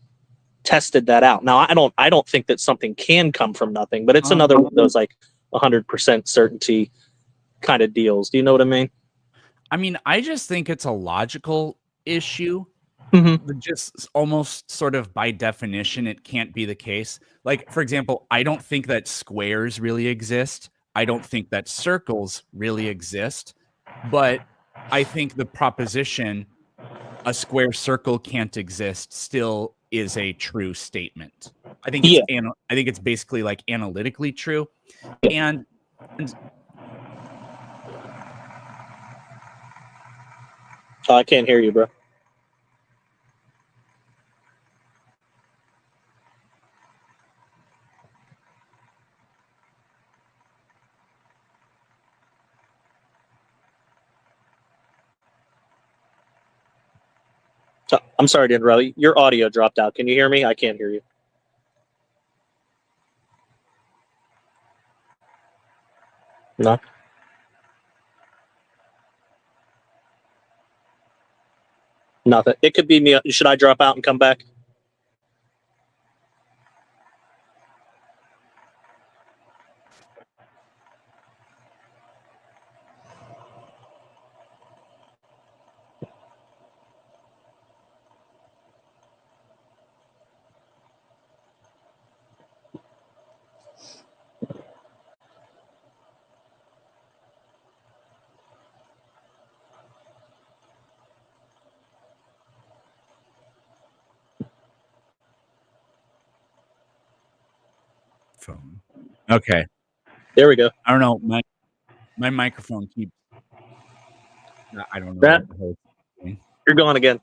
tested that out. Now, I don't think that something can come from nothing, but it's another one of those like 100% certainty kind of deals. Do you know what I mean? I mean, I just think it's a logical issue. Just almost sort of by definition, it can't be the case. Like, for example, I don't think that squares really exist. I don't think that circles really exist. But I think the proposition a square circle can't exist still is a true statement. I think it's I think it's basically like analytically true. And oh, I can't hear you, bro. I'm sorry to interrupt you. Your audio dropped out. Can you hear me? I can't hear you. No. Nothing. It could be me. Should I drop out and come back? phone. Okay. There we go. I don't know. My microphone keeps. I don't know. That, you're going again.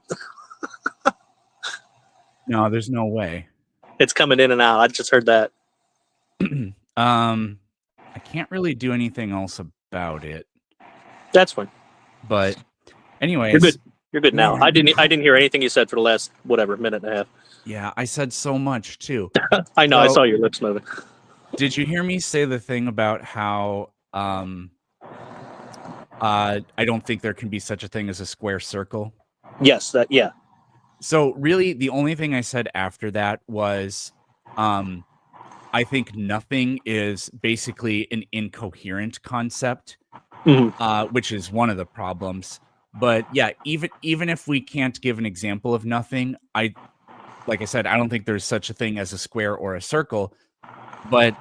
No, there's no way. It's coming in and out. I just heard that. I can't really do anything else about it. That's fine. But anyways, you're good. You're good now. I didn't hear anything you said for the last minute and a half. Yeah, I said so much too. I know. I saw your lips moving. Did you hear me say the thing about how I don't think there can be such a thing as a square circle? Yes, yeah. So really, the only thing I said after that was, I think nothing is basically an incoherent concept, which is one of the problems. But yeah, even if we can't give an example of nothing, like I said, I don't think there's such a thing as a square or a circle, but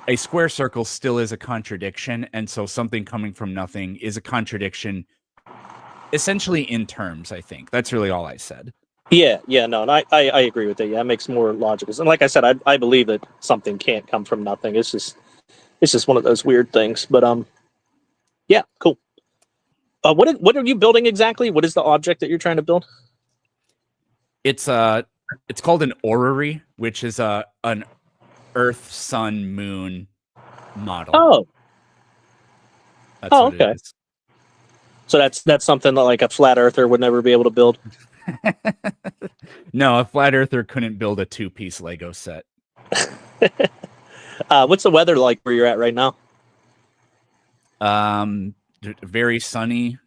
a square circle still is a contradiction. And so something coming from nothing is a contradiction, essentially in terms, I think. That's really all I said. Yeah, no, and I agree with that. Yeah, it makes more logical. And like I said, I believe that something can't come from nothing. It's just one of those weird things. But yeah, cool. What are you building exactly? What is the object that you're trying to build? It's called an orrery, which is an Earth, Sun, Moon model. Oh. That's what okay. It is. So that's something that like a flat earther would never be able to build. No, a flat earther couldn't build a 2-piece Lego set. What's the weather like where you're at right now? Very sunny.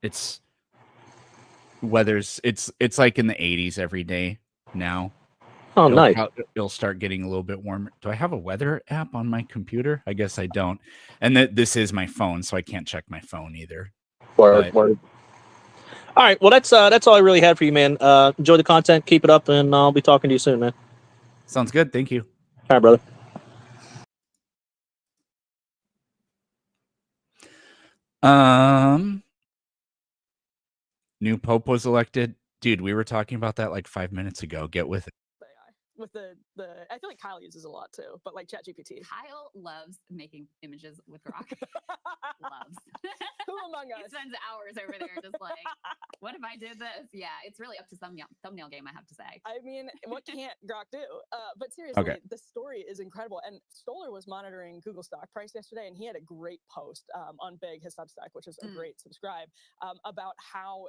It's like in the 80s every day now. Oh, nice. It'll start getting a little bit warmer. Do I have a weather app on my computer? I guess I don't. And this is my phone, so I can't check my phone either. Word. All right. Well, that's all I really had for you, man. Enjoy the content. Keep it up, and I'll be talking to you soon, man. Sounds good. Thank you. All right, brother. New Pope was elected. Dude, we were talking about that like 5 minutes ago. Get with it. With the I feel like Kyle uses a lot too, but like ChatGPT. Kyle loves making images with Grock. Loves. Who among us? He spends hours over there just like, what if I did this? Yeah, it's really up to some thumbnail game, I have to say. I mean, what can't Grock do? But seriously, Okay. the story is incredible. And Stoller was monitoring Google stock price yesterday, and he had a great post on Big, his Substack, which is a great subscribe, about how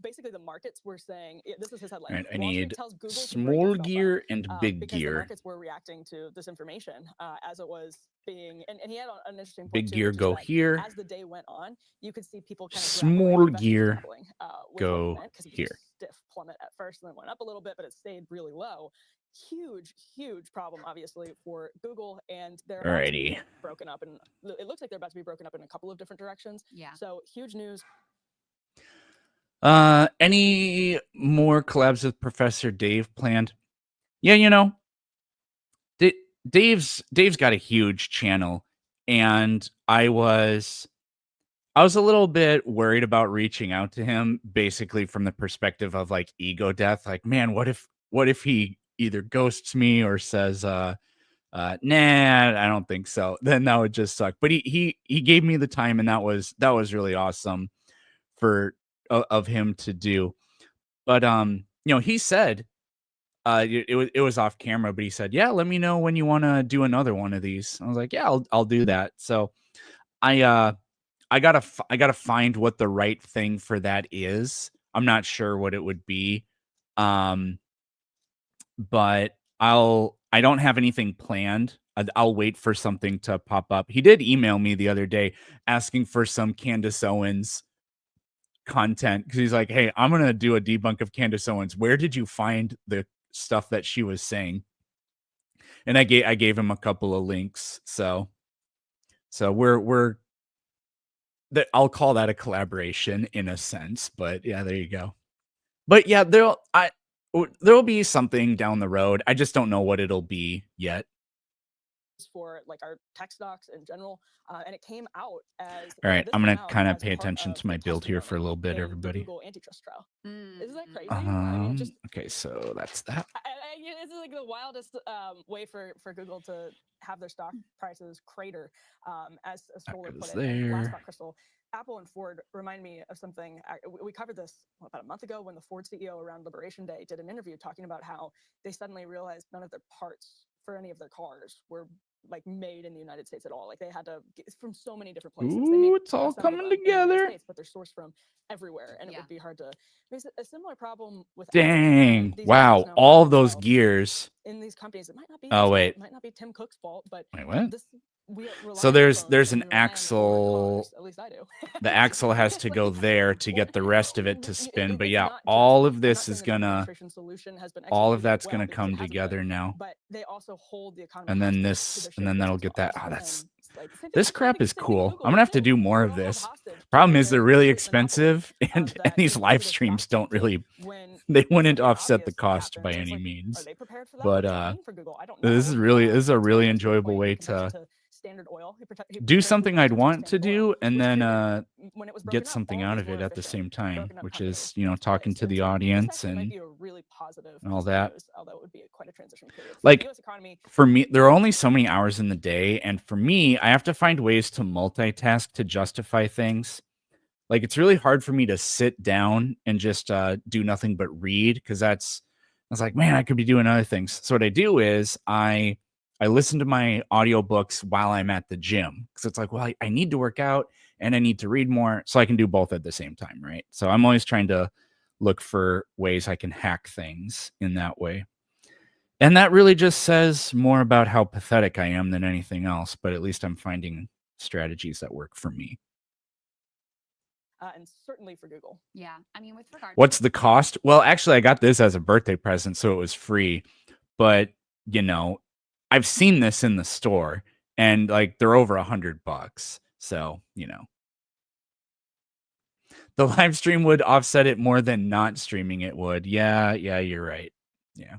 basically the markets were saying, this is his headline. Right, I Wall Street need tells Google small gear and big because gear. the markets were reacting to this information as it was being, and he had an interesting point Big too, gear which is go that here. as the day went on, you could see people kind of Small gear go here. Stiff plummet at first and then went up a little bit, but it stayed really low. Huge problem, obviously, for Google, and they're about to be broken up, and it looks like they're about to be broken up in a couple of different directions. Yeah. So huge news. Any more collabs with Professor Dave planned? Yeah, you know, Dave's got a huge channel, and I was a little bit worried about reaching out to him, basically from the perspective of like ego death. Like, man, what if he either ghosts me or says, nah, I don't think so. Then that would just suck. But he gave me the time, and that was really awesome of him to do. But you know, he said it was off camera, but he said, yeah, let me know when you want to do another one of these. I was like, yeah, I'll do that. So I gotta find what the right thing for that is. I'm not sure what it would be. But I don't have anything planned. I'll wait for something to pop up. He did email me the other day asking for some Candace Owens content, because he's like, hey, I'm gonna do a debunk of Candace Owens. Where did you find the stuff that she was saying? And I gave him a couple of links. So we're that, I'll call that a collaboration in a sense, but yeah, there you go. But yeah, there'll be something down the road. I just don't know what it'll be yet. For like our tech stocks in general, and it came out as. All right, I'm gonna kind of pay attention to my build here for a little bit, everybody. Google antitrust trial. Isn't that crazy? I mean, just, okay, so that's that. This is like the wildest way for Google to have their stock prices crater, as Stoller put it. And last thought, Crystal, Apple and Ford remind me of something. We covered this about a month ago when the Ford CEO around Liberation Day did an interview talking about how they suddenly realized none of their parts for any of their cars were like made in the United States at all. Like they had to get from so many different places. Ooh, it's all coming together. States, but they're sourced from everywhere, and it would be hard to. There's a similar problem with. Dang! Wow, all those gears in these companies. It might not be. Oh wait, it might not be Tim Cook's fault, but wait, what? So there's an axle. At least I do. The axle has to go there to get the rest of it to spin. But yeah, all of this is gonna. All of that's gonna come together now. But they also hold the economy. And then this, and then that'll get that. Oh, that's. This crap is cool. I'm gonna have to do more of this. Problem is they're really expensive, and these live streams don't really. They wouldn't offset the cost by any means. But this is a really enjoyable way to do something I'd want to do, and then get something out of it at the same time, which is, you know, talking to the audience and all that. Like, for me, there are only so many hours in the day, and for me, I have to find ways to multitask to justify things. Like, it's really hard for me to sit down and just do nothing but read, because I was like, man, I could be doing other things. So what I do is I listen to my audiobooks while I'm at the gym, because it's like, well, I need to work out and I need to read more, so I can do both at the same time, right? So I'm always trying to look for ways I can hack things in that way. And that really just says more about how pathetic I am than anything else, but at least I'm finding strategies that work for me. And certainly for Google. Yeah, I mean, with regard. What's the cost? Well, actually, I got this as a birthday present, so it was free. But, you know, I've seen this in the store, and like they're over $100. So, you know, the live stream would offset it more than not streaming it would. Yeah, you're right. Yeah.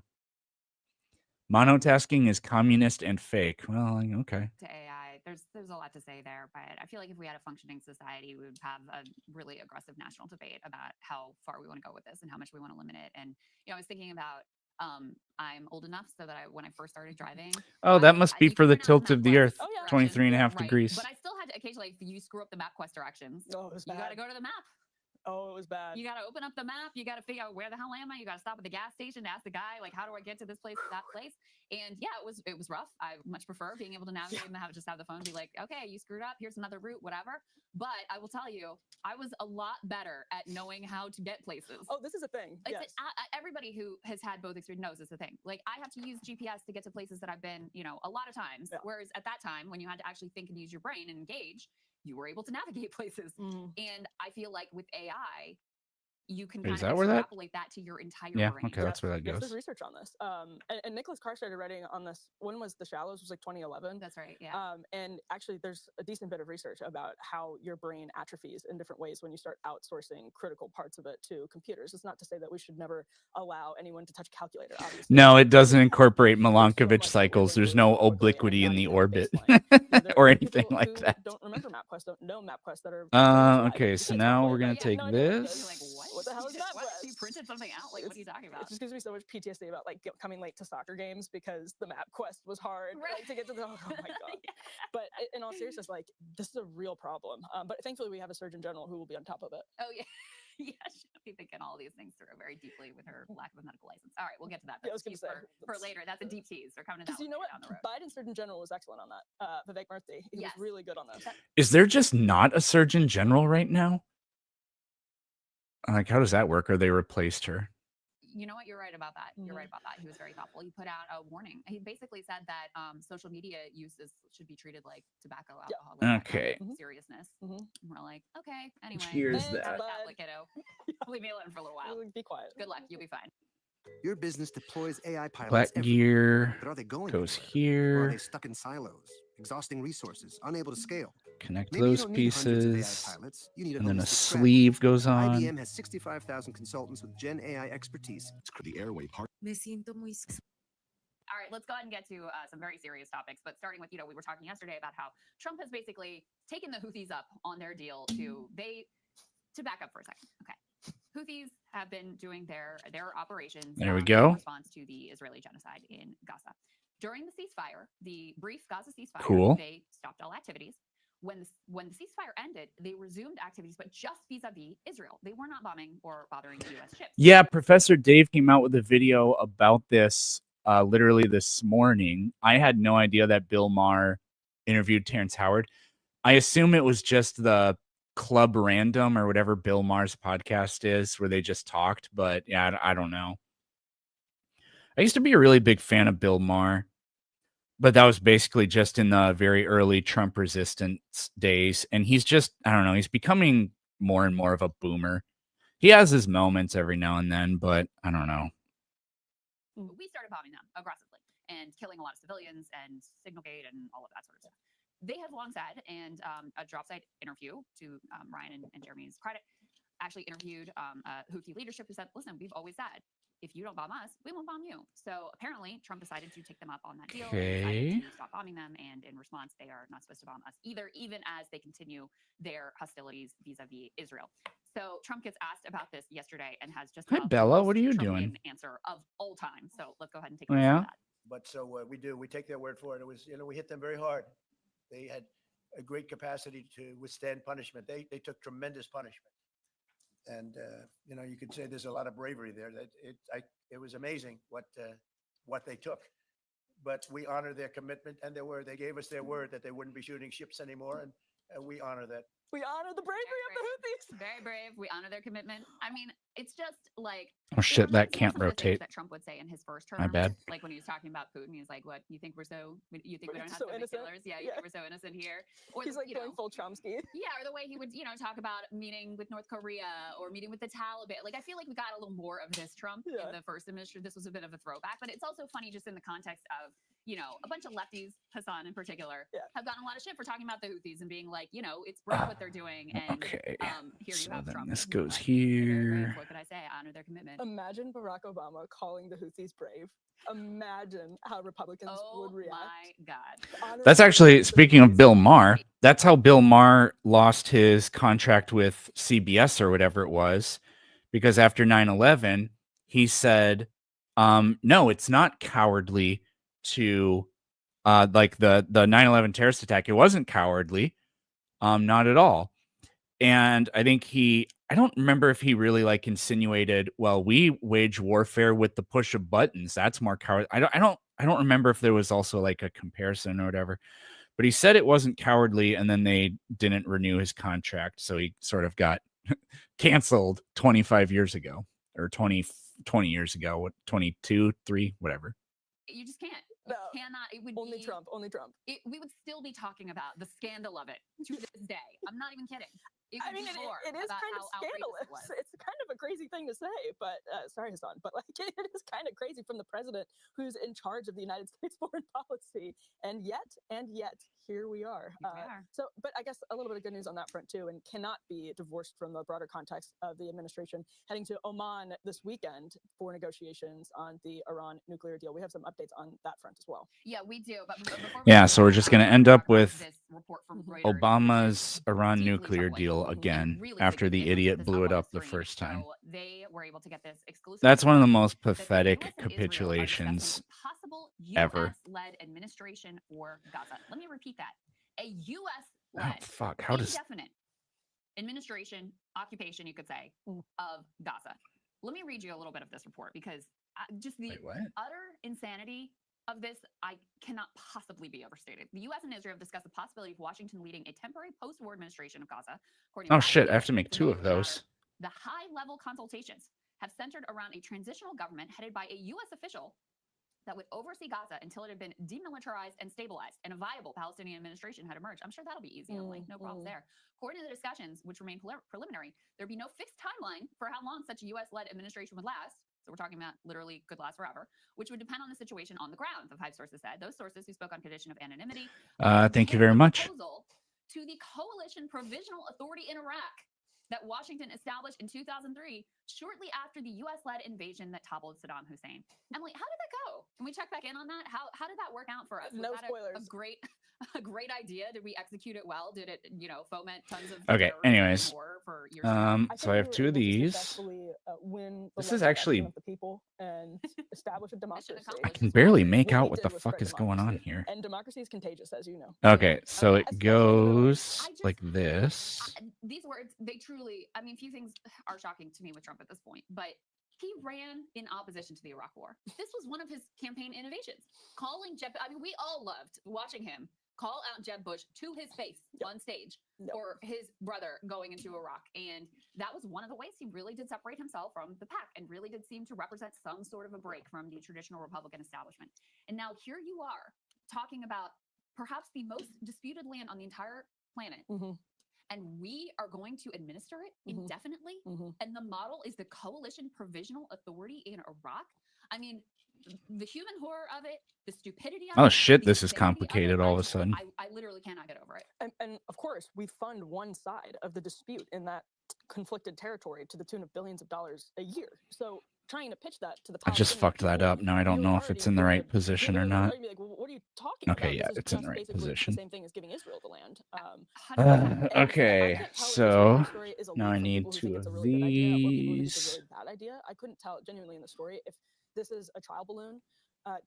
Monotasking is communist and fake. Well, okay. To AI There's a lot to say there, but I feel like if we had a functioning society, we would have a really aggressive national debate about how far we want to go with this and how much we want to limit it. And I was thinking about I'm old enough so that when I first started driving. Oh, that must be for the tilt of the Earth, Oh, yeah. 23.5 degrees. But I still had to occasionally, if you screw up the MapQuest directions, Oh, it was you bad. got to go to the map. Oh, it was bad. You got to open up the map. You got to figure out where the hell am I. You got to stop at the gas station to ask the guy, like, how do I get to this place, that place? And yeah, it was rough. I much prefer being able to navigate and have the phone be like, okay, you screwed up. Here's another route, whatever. But I will tell you, I was a lot better at knowing how to get places. Oh, this is a thing. Yes. Everybody who has had both experience knows it's a thing. Like, I have to use GPS to get to places that I've been, a lot of times. Yeah. Whereas at that time, when you had to actually think and use your brain and engage, you were able to navigate places. And I feel like with AI, you can kind of extrapolate that to your entire brain. Okay, that's where that goes. There's research on this. And Nicholas Carr started writing on this. When was The Shallows? It was like 2011. That's right, yeah. And actually, there's a decent bit of research about how your brain atrophies in different ways when you start outsourcing critical parts of it to computers. It's not to say that we should never allow anyone to touch a calculator, obviously. No, it doesn't incorporate Milankovitch cycles. There's no obliquity in the orbit or anything like that. Don't remember MapQuest, don't know MapQuest that are... Okay, so now we're going to take this. What the hell is MapQuest? You printed something out? Like, what are you talking about? It just gives me so much PTSD about like coming late to soccer games because the MapQuest was hard to get to the. Oh my god! But in all seriousness, like, this is a real problem. But thankfully, we have a Surgeon General who will be on top of it. Oh yeah. Yeah, she'll be thinking all these things through very deeply with her lack of a medical license. All right, we'll get to that. Yeah, I was going to say for later. That's a deep tease. They're coming to that. Because you know what? Biden's Surgeon General was excellent on that. Vivek Murthy, he was really good on this. Is there just not a Surgeon General right now? Like, how does that work? Or they replaced her? You know what? You're right about that. You're right about that. He was very thoughtful. He put out a warning. He basically said that social media uses should be treated like tobacco, alcohol. Okay. Seriousness. We're like, okay. Anyway. Here's that. Kiddo. Leave me alone for a little while. Be quiet. Good luck. You'll be fine. Your business deploys AI pilots. Black gear but are they going goes anywhere? Or are here. they stuck in silos, exhausting resources, unable to scale? Connect Maybe you those don't need hundreds of AI pieces. pilots. You need And then a holistic strategy. sleeve goes on. IBM has 65,000 consultants with Gen AI expertise. It's the airway part. All right, let's go ahead and get to some very serious topics. But starting with, we were talking yesterday about how Trump has basically taken the Houthis up on their deal to back up for a second. Okay. Houthis have been doing their operations There we go. in response to the Israeli genocide in Gaza. During the ceasefire, the brief Gaza ceasefire, Cool. they stopped all activities. When the ceasefire ended, they resumed activities, but just vis-a-vis Israel. They were not bombing or bothering U.S. ships. Yeah, Professor Dave came out with a video about this literally this morning. I had no idea that Bill Maher interviewed Terrence Howard. I assume it was just the Club Random or whatever Bill Maher's podcast is where they just talked, but yeah, I don't know. I used to be a really big fan of Bill Maher, but that was basically just in the very early Trump resistance days. And he's just, I don't know, he's becoming more and more of a boomer. He has his moments every now and then, but I don't know. We started bombing them aggressively and killing a lot of civilians and Signalgate and all of that sort of stuff. They have long said, and a drop site interview to Ryan and Jeremy's credit, actually interviewed Houthi leadership who said, listen, we've always said, if you don't bomb us, we won't bomb you. So apparently Trump decided to take them up on that deal. Okay. To stop bombing them. And in response, they are not supposed to bomb us either, even as they continue their hostilities vis-a-vis Israel. So Trump gets asked about this yesterday and has just Hi, Bella. What are you doing? Answer of all time. So let's go ahead and take a listen to that. But so we take their word for it. It was, we hit them very hard. They had a great capacity to withstand punishment. They took tremendous punishment. And, you could say there's a lot of bravery there. That it was amazing what they took. But we honor their commitment and their word. They gave us their word that they wouldn't be shooting ships anymore. And we honor that. We honor the bravery of the Houthis. Very brave. We honor their commitment. I mean, it's just like, oh shit, that can't rotate. That Trump would say in his first term. My bad. Like when he was talking about Putin, he's like, "What? You think we don't have so many killers? Yeah, you think we're so innocent here?" Or he's like going full Chomsky. Yeah, or the way he would, talk about meeting with North Korea or meeting with the Taliban. Like I feel like we got a little more of this Trump in the first administration. This was a bit of a throwback, but it's also funny just in the context of, a bunch of lefties, Hassan in particular, have gotten a lot of shit for talking about the Houthis and being like, it's brave what they're doing. And okay. Here so you have then Trump. this goes here. What could I say? I honor their commitment. Imagine Barack Obama calling the Houthis brave. Imagine how Republicans would react. Oh my God. Honor That's the actually, commitment of the speaking of Houthis. Bill Maher, that's how Bill Maher lost his contract with CBS or whatever it was, because after 9/11, he said, no, it's not cowardly to like the 9/11 terrorist attack. It wasn't cowardly, not at all. And I think I don't remember if he really like insinuated, well, we wage warfare with the push of buttons. That's more coward. I don't remember if there was also like a comparison or whatever, but he said it wasn't cowardly, and then they didn't renew his contract. So he sort of got canceled 25 years ago or 20 years ago, what, 22, 3, whatever. You just can't. No. Cannot. It would Only be, Trump. Only Trump. We would still be talking about the scandal of it to this day. I'm not even kidding. I mean, it is kind of scandalous. It's kind of a crazy thing to say, but sorry, Hassan, but like it is kind of crazy from the president who's in charge of the United States foreign policy, and yet here we are. So, but I guess a little bit of good news on that front too, and cannot be divorced from the broader context of the administration heading to Oman this weekend for negotiations on the Iran nuclear deal. We have some updates on that front as well. Yeah, we do. But before Yeah, so we're just going to end up with this report from Reuters, Obama's Iran deeply nuclear troubling, deal and again really after the significant idiot this blew it upward up the stream. first time. So they were able to get this exclusive. That's one of the most that the pathetic US and Israel are capitulations discussing a possible ever. US-led administration for Gaza. Let me repeat that: a Oh, US-led, fuck. How does indefinite administration, occupation, you could say, of Gaza. Let me read you a little bit of this report because just the Wait, what? utter insanity of this, I cannot possibly be overstated. The U.S. and Israel have discussed the possibility of Washington leading a temporary post-war administration of Gaza. Oh shit, I have to make 2 of those. The high-level consultations have centered around a transitional government headed by a U.S. official that would oversee Gaza until it had been demilitarized and stabilized, and a viable Palestinian administration had emerged. I'm sure that'll be easy, Emily. No problems there. According to the discussions, which remain preliminary, there'd be no fixed timeline for how long such a U.S.-led administration would last. So we're talking about literally could last forever, which would depend on the situation on the ground, the 5 sources said. Those sources who spoke on condition of anonymity. Thank you very much. To the Coalition Provisional Authority in Iraq that Washington established in 2003, shortly after the U.S.-led invasion that toppled Saddam Hussein. Emily, how did that go? Can we check back in on that? How did that work out for us? Was No that spoilers. a great idea? Did we execute it well? Did it, foment tons of Okay, terrorism anyways. and war for years? So I have 2 of these. This is actually of the people and establish a democracy. I can barely make What we out what did the was fuck spread is going on democracy. here. And democracy is contagious, as you know. Okay, so it Especially goes I just- like this. These words, they truly, I mean, few things are shocking to me with Trump at this point, but he ran in opposition to the Iraq War. This was one of his campaign innovations. Calling Jeb, I mean, we all loved watching him call out Jeb Bush to his face on stage for his brother going into Iraq. And that was one of the ways he really did separate himself from the pack and really did seem to represent some sort of a break from the traditional Republican establishment. And now here you are talking about perhaps the most disputed land on the entire planet. And we are going to administer it indefinitely. And the model is the Coalition Provisional Authority in Iraq. I mean, the human horror of it, the stupidity of it. Oh shit, the this is insanity of it, complicated all of a just- sudden. I literally cannot get over it. And of course, we fund one side of the dispute in that conflicted territory to the tune of billions of dollars a year. So trying to pitch that to the I just Palestinian fucked that people, up. Now I don't you know if it's in the right already position or would not. be like, well, what are you talking Okay, about? yeah, This is it's in the just right basically position. The same thing as giving Israel the land. 100%. And I Okay, can't tell if this so Iraq story is a now lead I from need people who 2 think it's a of really good idea or people who think it's a these. really bad idea. I couldn't tell genuinely in the story if this is a trial balloon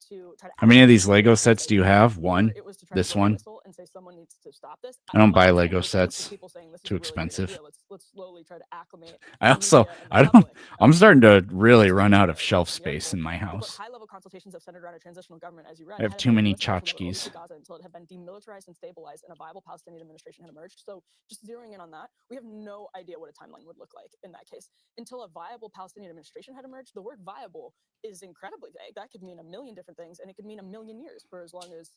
to try to. How many of activate these Lego people to sets say do you no, have? or 1. it was to try to This blow the one. whistle and say someone needs to stop this. I don't I'm buy not saying Lego this is just sets. people saying this is Too a really great expensive. idea. Let's slowly try to acclimate I the also, media and the I don't, public, I'm starting to to really this run out of idea shelf from the space in article. my Quote, house. high-level consultations have centered around a transitional government, as you read, I have headed too by a many U.S. official that would tchotchkes. oversee Gaza until it had been demilitarized and stabilized and a viable Palestinian administration had emerged. So just zeroing in on that, we have no idea what a timeline would look like in that case. Until a viable Palestinian administration had emerged, the word viable is incredibly vague. That could mean a million different things, and it could mean a million years for as long as,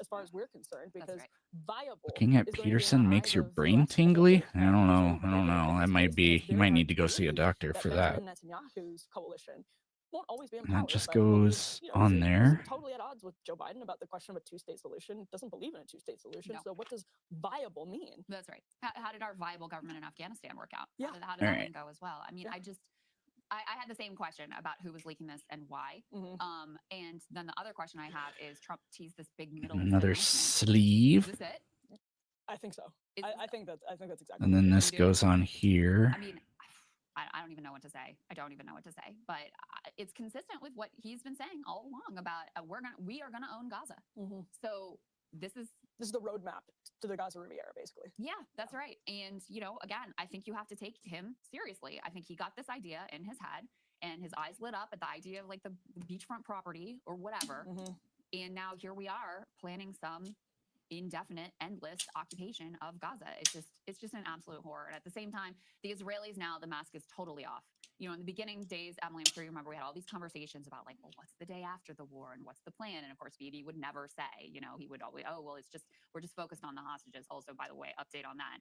as far as we're concerned, because viable. Looking at is going to be in Peterson the makes eyes your of the brain West and tingly? the I don't know. Israeli I don't behavior know. in That this might case, be, it's you very might hard need to go see a believe doctor that for that. Benjamin Netanyahu's coalition won't always be And empowered. that just but goes on he's there. totally at odds with Joe Biden about the question of a two-state solution. Doesn't believe in a two-state solution. No. So what does viable mean? That's right. How did our viable government in Afghanistan work out? Yeah. How did All that right. one go as well? I mean, I had the same question about who was leaking this and why. And then the other question I have is Trump teased this big middle Another announcement. sleeve. Is this it? I think so. I think that's exactly. And then this goes on here. I mean, I don't even know what to say. I don't even know what to say. But it's consistent with what he's been saying all along about we are gonna own Gaza. So this is the roadmap to the Gaza Riviera, basically. Yeah, that's right. And again, I think you have to take him seriously. I think he got this idea in his head, and his eyes lit up at the idea of like the beachfront property or whatever. And now here we are planning some indefinite, endless occupation of Gaza. It's just an absolute horror. And at the same time, the Israelis now, the mask is totally off. In the beginning days, Emily, I'm sure you remember, we had all these conversations about like, well, what's the day after the war and what's the plan? And of course, Bibi would never say, he would always, oh, well, we're just focused on the hostages. Also, by the way, update on that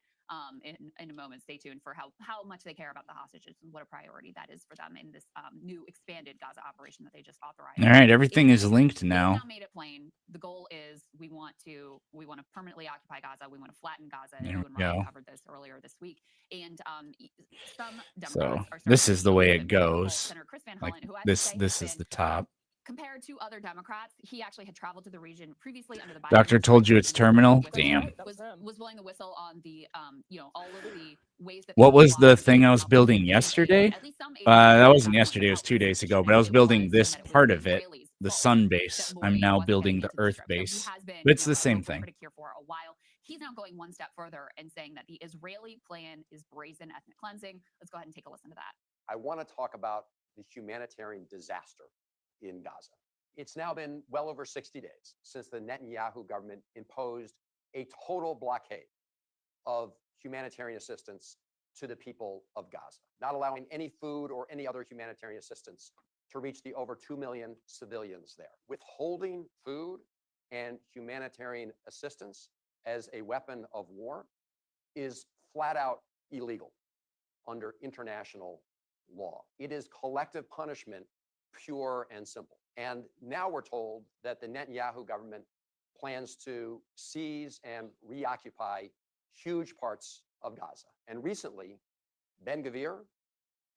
in a moment. Stay tuned for how much they care about the hostages and what a priority that is for them in this new expanded Gaza operation that they just authorized. All right, everything is linked now. Now made it plain. The goal is we want to permanently occupy Gaza. We want to flatten Gaza. There You we and Ryan go. covered this earlier this week. And some So Democrats are this starting is to the way show it that goes. Senator Chris Van Like Hollen, who I have to this say this has is been, the top. compared to other Democrats, he actually had traveled to the region previously under the Biden Doctor told you it's terminal. Damn. was blowing the whistle on the all of the ways that What people was the want thing I to was help building aid yesterday? at least some aid That to wasn't Gaza yesterday. It was without 2 days ago. restriction, But I was and it building was this that it was part the of it, Israelis' the fault sun that base. I'm Modi now wasn't building getting the into the earth strip. So he base. has been, But it's the a same vocal thing. critic here for a while. He's now going one step further and saying that the Israeli plan is brazen ethnic cleansing. Let's go ahead and take a listen to that. I want to talk about the humanitarian disaster in Gaza. It's now been well over 60 days since the Netanyahu government imposed a total blockade of humanitarian assistance to the people of Gaza, not allowing any food or any other humanitarian assistance to reach the over 2 million civilians there. Withholding food and humanitarian assistance as a weapon of war is flat out illegal under international law. It is collective punishment, pure and simple. And now we're told that the Netanyahu government plans to seize and reoccupy huge parts of Gaza. And recently, Ben-Gvir,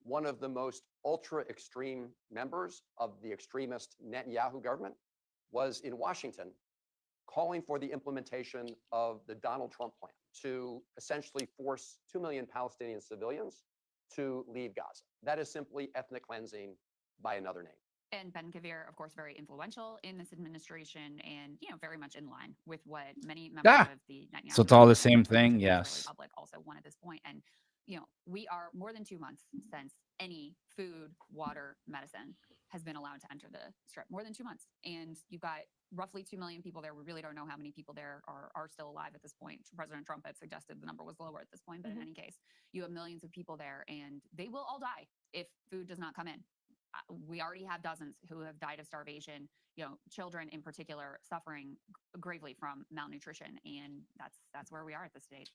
one of the most ultra-extreme members of the extremist Netanyahu government, was in Washington calling for the implementation of the Donald Trump plan to essentially force 2 million Palestinian civilians to leave Gaza. That is simply ethnic cleansing by another name. And Ben-Gvir, of course, very influential in this administration and, very much in line with what many members of the Netanyahu. So it's all the same administration, thing? the Israeli Yes. public also want at this point. And, we are more than 2 months since any food, water, medicine has been allowed to enter the strip. More than 2 months. And you've got roughly 2 million people there. We really don't know how many people there are still alive at this point. President Trump had suggested the number was lower at this point. But in any case, you have millions of people there, and they will all die if food does not come in. We already have dozens who have died of starvation, children in particular suffering gravely from malnutrition. And that's where we are at this stage.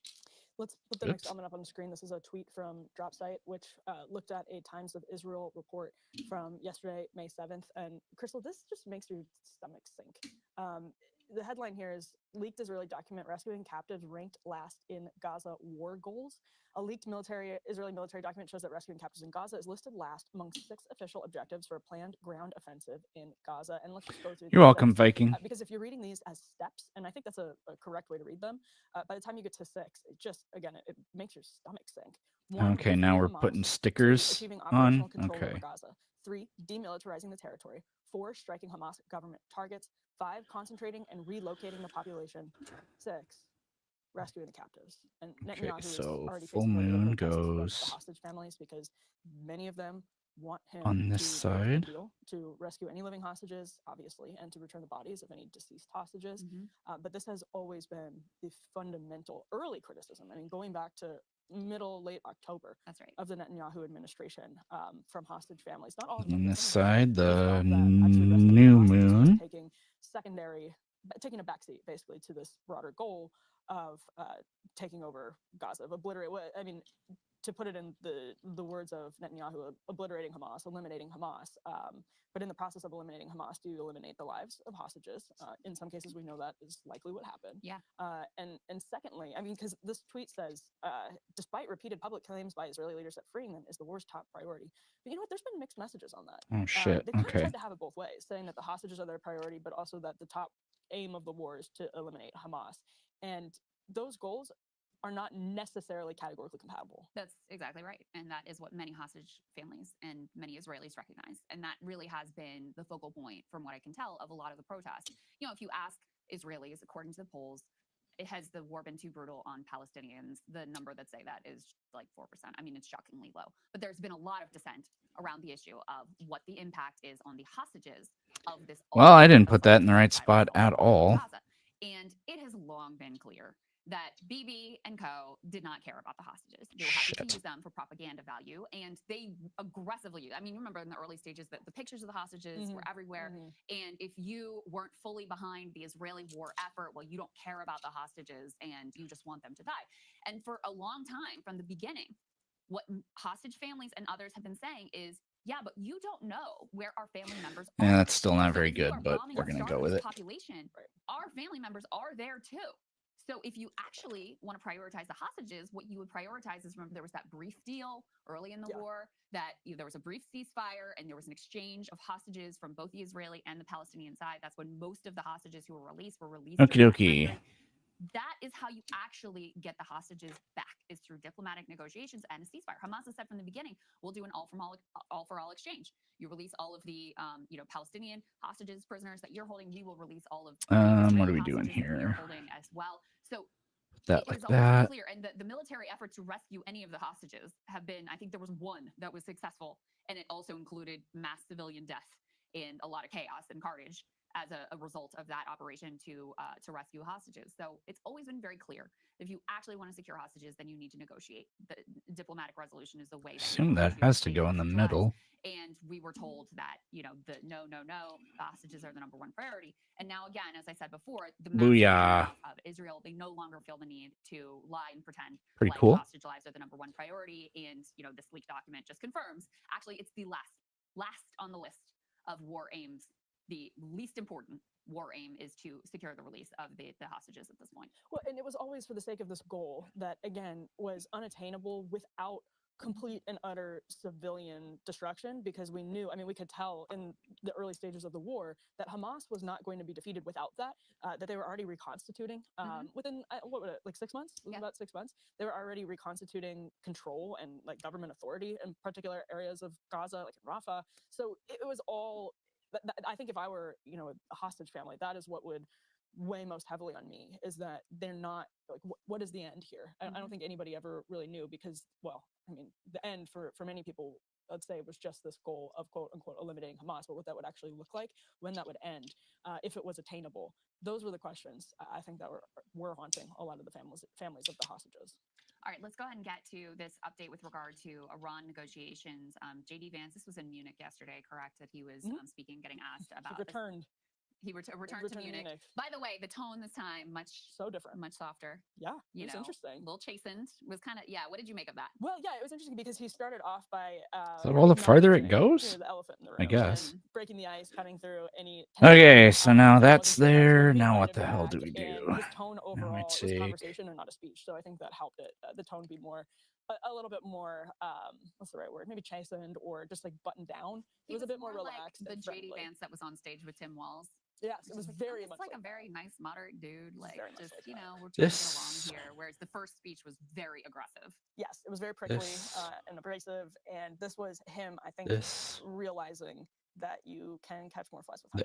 Let's put the next element up on the screen. This is a tweet from DropSite, which looked at a Times of Israel report from yesterday, May 7th. And Crystal, this just makes your stomach sink. The headline here is leaked Israeli document rescuing captives ranked last in Gaza war goals. A leaked Israeli military document shows that rescuing captives in Gaza is listed last among 6 official objectives for a planned ground offensive in Gaza. And let's just go through. You're welcome, Viking. Because if you're reading these as steps, and I think that's a correct way to read them, by the time you get to 6, it just, again, it makes your stomach sink. 1, Okay, now we're Hamas. putting 2, stickers achieving on. operational control Okay. over Gaza. 3, demilitarizing the territory. 4, striking Hamas government targets. 5, concentrating and relocating the population. 6, rescuing the captives. And Netanyahu is so already full facing regular moon protests from goes the hostage families because many of them want him on this to make a side. deal to rescue any living hostages, obviously, and to return the bodies of any deceased hostages. But this has always been the fundamental early criticism. I mean, going back to late October of the Netanyahu administration from hostage families. Not all of them. On but this some of them. side, They the felt that actually rescuing new hostages was moon. taking a backseat basically to this broader goal of taking over Gaza, of obliterate. I mean, to put it in the words of Netanyahu, obliterating Hamas, eliminating Hamas. But in the process of eliminating Hamas, do you eliminate the lives of hostages? In some cases, we know that is likely what happened. Yeah. And secondly, I mean, because this tweet says, despite repeated public claims by Israeli leaders that freeing them is the war's top priority. But you know what? There's been mixed messages on that. Oh, shit. They kind of Okay. tried to have it both ways, saying that the hostages are their priority, but also that the top aim of the war is to eliminate Hamas. And those goals are not necessarily categorically compatible. That's exactly right. And that is what many hostage families and many Israelis recognize. And that really has been the focal point, from what I can tell, of a lot of the protests. You know, if you ask Israelis, according to the polls, has the war been too brutal on Palestinians? The number that say that is like 4%. I mean, it's shockingly low. But there's been a lot of dissent around the issue of what the impact is on the hostages of this. Well, I didn't put that in the right spot at all. Gaza. And it has long been clear that Bibi and co. did not care about the hostages. They were happy to use them for propaganda value, and they aggressively, I mean, you remember in the early stages that the pictures of the hostages were everywhere, and if you weren't fully behind the Israeli war effort, well, you don't care about the hostages, and you just want them to die. And for a long time, from the beginning, what hostage families and others have been saying is, yeah, but you don't know where our family members are. Yeah, that's still not very If you good, are but bombing we're a going to go starving with it. population, our family members are there too. So if you actually want to prioritize the hostages, what you would prioritize is, remember, there was that brief deal early in the war that there was a brief ceasefire and there was an exchange of hostages from both the Israeli and the Palestinian side. That's when most of the hostages who were released were released. Okie dokie. That is how you actually get the hostages back, is through diplomatic negotiations and a ceasefire. Hamas has said from the beginning, we'll do an all for all exchange. You release all of the Palestinian hostages, prisoners that you're holding. We will release all of what are we doing here? Holding as well. So that it like is always that. clear. And the military effort to rescue any of the hostages have been, I think there was one that was successful, and it also included mass civilian death and a lot of chaos and carnage as a result of that operation to rescue hostages. So it's always been very clear. If you actually want to secure hostages, then you need to negotiate. The diplomatic resolution is the way. Assume that has to go in the middle. And we were told that, the no, hostages are the number one priority. And now, again, as I said before, the Booyah. of Israel, they no longer feel the need to lie and pretend Pretty like cool. hostage lives are the number one priority. And, this leaked document just confirms, actually, it's the last on the list of war aims. The least important war aim is to secure the release of the hostages at this point. Well, and it was always for the sake of this goal that, again, was unattainable without complete and utter civilian destruction, because we knew, we could tell in the early stages of the war that Hamas was not going to be defeated without that, that they were already reconstituting within, what was it, like 6 months? It was about 6 months. They were already reconstituting control and like government authority in particular areas of Gaza, like in Rafah. So it was all, I think if I were, a hostage family, that is what would weigh most heavily on me, is that they're not like, what is the end here? I don't think anybody ever really knew, because, well, the end for many people, let's say, was just this goal of quote unquote eliminating Hamas, but what that would actually look like, when that would end, if it was attainable. Those were the questions I think that were haunting a lot of the families of the hostages. All right, let's go ahead and get to this update with regard to Iran negotiations. JD Vance, this was in Munich yesterday, correct? That he was speaking, getting asked about. He returned. He returned to Munich. By the way, the tone this time so different, much softer. Yeah, it's interesting. A little chastened. Was kind of What did you make of that? Well, yeah, it was interesting because he started off by. So all the farther it goes, the elephant in the room, I guess. Breaking the ice, cutting through any. Okay, so now that's there. Now what the hell do we do? His tone overall was a conversation and not a speech, so I think that helped it. The tone be more. A little bit more, what's the right word? Maybe chastened, or just like buttoned down. It was a bit more relaxed. Like the JD Vance that was on stage with Tim Walz. Yes, it was very much like a very nice, moderate dude. Like, just, we're trying to get along here. Whereas the first speech was very aggressive. Yes, it was very prickly and abrasive. And this was him, I think, realizing that you can catch more flies with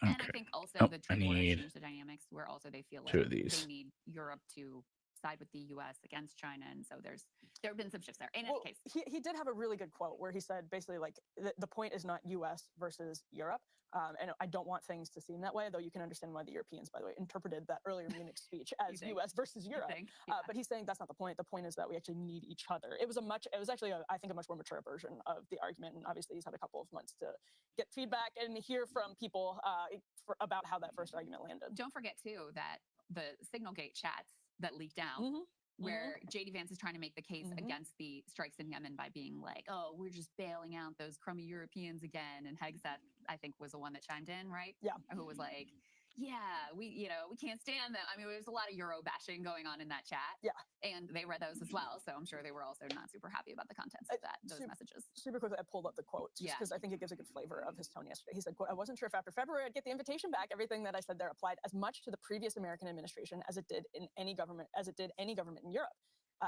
honey. And I think also the trade war changed the dynamics, where also they feel like they need Europe to side with the U.S. against China, and so there have been some shifts there. In any case, he did have a really good quote where he said basically like the point is not U.S. versus Europe, and I don't want things to seem that way. Though you can understand why the Europeans, by the way, interpreted that earlier Munich speech as U.S. versus Europe. But he's saying that's not the point. The point is that we actually need each other. It was actually I think a much more mature version of the argument, and obviously he's had a couple of months to get feedback and hear from people about how that first argument landed. Don't forget too that the Signalgate chats that leaked out where JD Vance is trying to make the case against the strikes in Yemen by being like, oh, we're just bailing out those crummy Europeans again. And Hegseth, I think, was the one that chimed in, right? Yeah. Who was like, yeah, we can't stand them. I mean, there's a lot of Euro bashing going on in that chat. Yeah. And they read those as well. So I'm sure they were also not super happy about the contents of those messages. Super quickly, I pulled up the quote just because I think it gives a good flavor of his tone yesterday. He said, quote, I wasn't sure if after February I'd get the invitation back. Everything that I said there applied as much to the previous American administration as it did any government in Europe.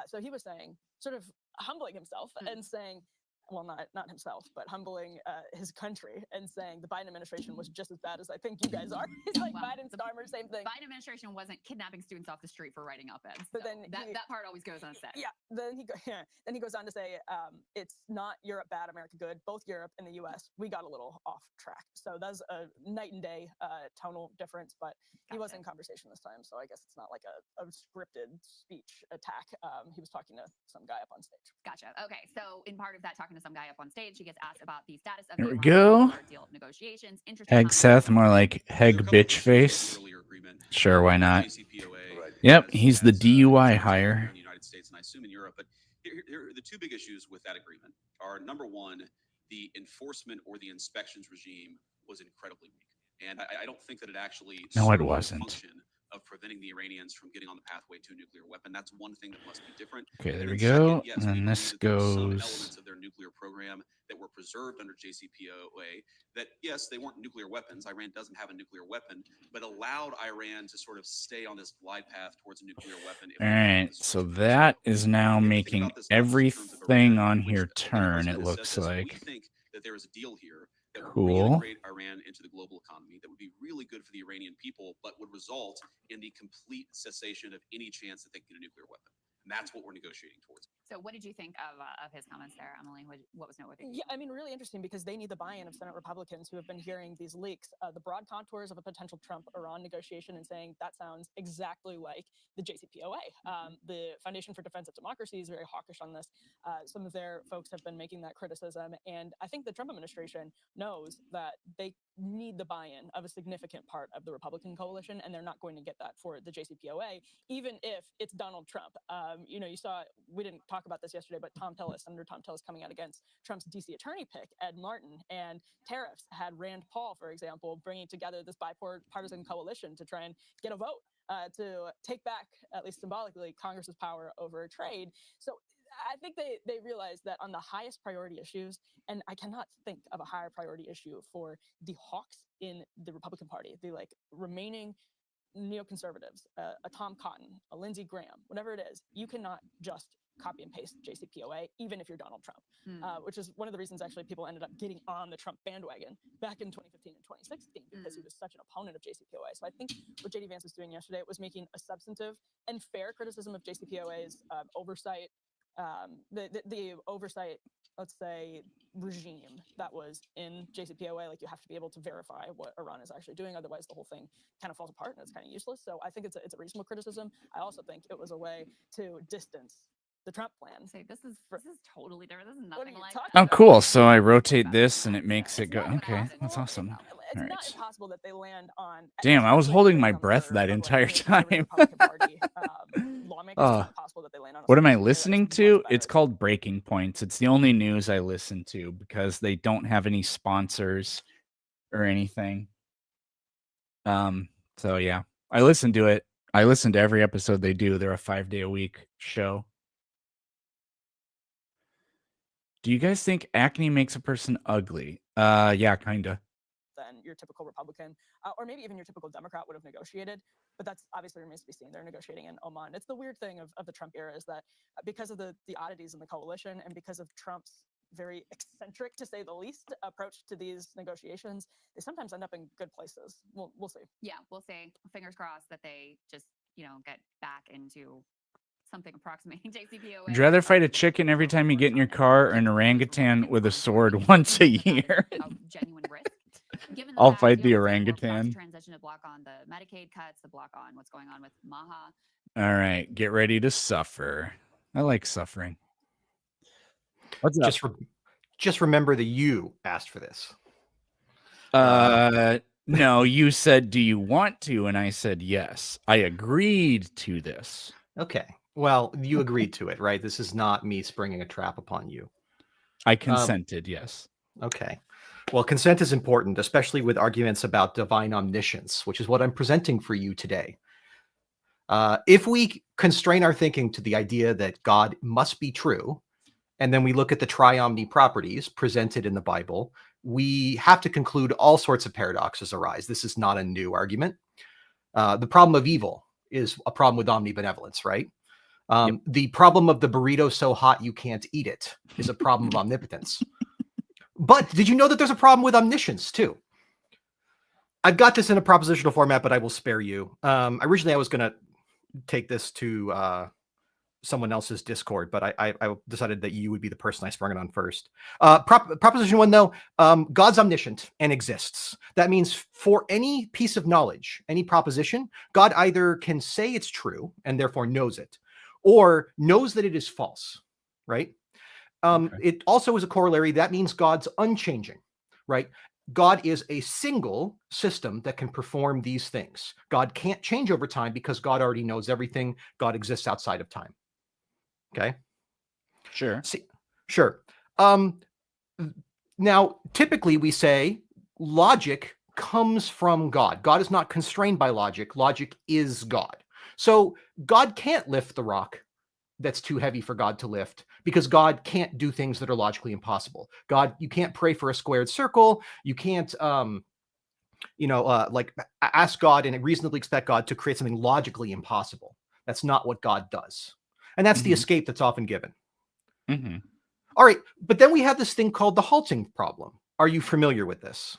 So he was saying, sort of humbling himself and saying, well, not himself, but humbling his country and saying the Biden administration was just as bad as I think you guys are. It's like Biden, Starmer, same thing. Biden administration wasn't kidnapping students off the street for writing op-eds. But So then that part always goes unsaid. Yeah. Then he goes on to say, it's not Europe bad, America good. Both Europe and the U.S. we got a little off track. So that's a night and day tonal difference. But he was in conversation this time, so I guess it's not like a scripted speech attack. He was talking to some guy up on stage. Gotcha. Okay. So in part of that, talking to some guy up on stage, he gets asked about the status of There the we Iran go. deal negotiations. Hegseth, more like Heg bitch face. Sure, why not? Yep, he's the DUI hire. In the United States, and I assume in Europe. But here the two big issues with that agreement are, number one, the enforcement or the inspections regime was incredibly weak, and I don't think that it actually No, it served the wasn't. function of preventing the Iranians from getting on the pathway to a nuclear weapon. That's one thing that must be different. Okay, there And we then go. second, yes, we And believe this that there are some goes. elements of their nuclear program that were preserved under JCPOA that, yes, they weren't nuclear weapons. Iran doesn't have a nuclear weapon, but allowed Iran to sort of stay on this glide path towards a nuclear weapon. All right, so that is now making everything on here turn, it looks like. We think that there is a deal here that would Cool. reintegrate Iran into the global economy that would be really good for the Iranian people, but would result in the complete cessation of any chance that they can get a nuclear weapon. And that's what we're negotiating towards. So what did you think of his comments there, Emily? What was noteworthy? Yeah, I mean, really interesting because they need the buy-in of Senate Republicans who have been hearing these leaks, the broad contours of a potential Trump-Iran negotiation and saying that sounds exactly like the JCPOA. The Foundation for Defense of Democracy is very hawkish on this. Some of their folks have been making that criticism. And I think the Trump administration knows that they need the buy-in of a significant part of the Republican coalition, and they're not going to get that for the JCPOA, even if it's Donald Trump. You saw, we didn't talk about this yesterday, but Senator Tom Tillis coming out against Trump's DC attorney pick, Ed Martin, and tariffs had Rand Paul, for example, bringing together this bipartisan coalition to try and get a vote to take back, at least symbolically, Congress's power over trade. So I think they realize that on the highest priority issues, and I cannot think of a higher priority issue for the hawks in the Republican Party, the remaining neoconservatives, a Tom Cotton, a Lindsey Graham, whatever it is, you cannot just copy and paste JCPOA, even if you're Donald Trump, which is one of the reasons actually people ended up getting on the Trump bandwagon back in 2015 and 2016 because he was such an opponent of JCPOA. So I think what JD Vance was doing yesterday was making a substantive and fair criticism of JCPOA's oversight, the oversight, let's say, regime that was in JCPOA. Like, you have to be able to verify what Iran is actually doing, otherwise the whole thing kind of falls apart and it's kind of useless. So I think it's a reasonable criticism. I also think it was a way to distance the Trump plan. So this is totally different. This is nothing like. Oh, cool. So I rotate this and it makes it go. Okay, that's awesome. It's All right. not impossible that they land on. Damn, I was holding my breath that entire time. What am I listening to? It's called Breaking Points. It's the only news I listen to because they don't have any sponsors or anything. So yeah, I listen to it. I listen to every episode they do. They're a 5-day-a-week show. Do you guys think acne makes a person ugly? Yeah, kinda. Than your typical Republican, or maybe even your typical Democrat would have negotiated. But that's obviously remains to be seen. They're negotiating in Oman. It's the weird thing of the Trump era is that because of the oddities in the coalition and because of Trump's very eccentric, to say the least, approach to these negotiations, they sometimes end up in good places. We'll see. Yeah, we'll see. Fingers crossed that they just, get back into something approximating JCPOA. Would you rather fight a chicken every time you get in your car or an orangutan with a sword once a year? Genuine risk. Given I'll fact, fight the more orangutan. Transition to block on the Medicaid cuts, the block on what's going on with Maha. All right, get ready to suffer. I like suffering. What's up? Just remember that you asked for this. No, you said, do you want to? And I said, yes. I agreed to this. Okay. Well, you agreed to it, right? This is not me springing a trap upon you. I consented, yes. Okay. Well, consent is important, especially with arguments about divine omniscience, which is what I'm presenting for you today. If we constrain our thinking to the idea that God must be true, and then we look at the triomni properties presented in the Bible, we have to conclude all sorts of paradoxes arise. This is not a new argument. The problem of evil is a problem with omnibenevolence, right? The problem of the burrito so hot you can't eat it is a problem of omnipotence. But did you know that there's a problem with omniscience too? I've got this in a propositional format, but I will spare you. Originally, I was going to take this to someone else's Discord, but I decided that you would be the person I sprung it on first. Proposition 1, though, God's omniscient and exists. That means for any piece of knowledge, any proposition, God either can say it's true and therefore knows it, or knows that it is false, right? It also is a corollary. That means God's unchanging, right? God is a single system that can perform these things. God can't change over time because God already knows everything. God exists outside of time. Okay. Sure. Sure. Now, typically we say logic comes from God. God is not constrained by logic. Logic is God. So God can't lift the rock that's too heavy for God to lift because God can't do things that are logically impossible. God, you can't pray for a squared circle. You can't, like ask God and reasonably expect God to create something logically impossible. That's not what God does. And that's the escape that's often given. All right. But then we have this thing called the halting problem. Are you familiar with this?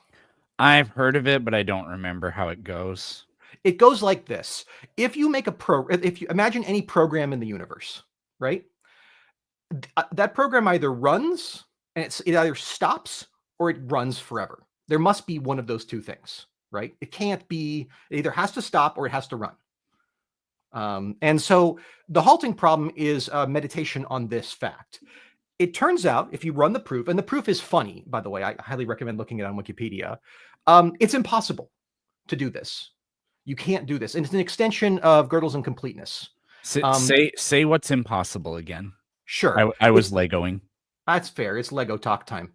I've heard of it, but I don't remember how it goes. It goes like this. If you make if you imagine any program in the universe, right? That program either runs and it either stops or it runs forever. There must be one of those two things, right? It can't be, it either has to stop or it has to run. And so the halting problem is a meditation on this fact. It turns out if you run the proof, and the proof is funny, by the way, I highly recommend looking at it on Wikipedia. It's impossible to do this. You can't do this. And it's an extension of Gödel's incompleteness. Say what's impossible again. Sure. I was Legoing. That's fair. It's Lego talk time.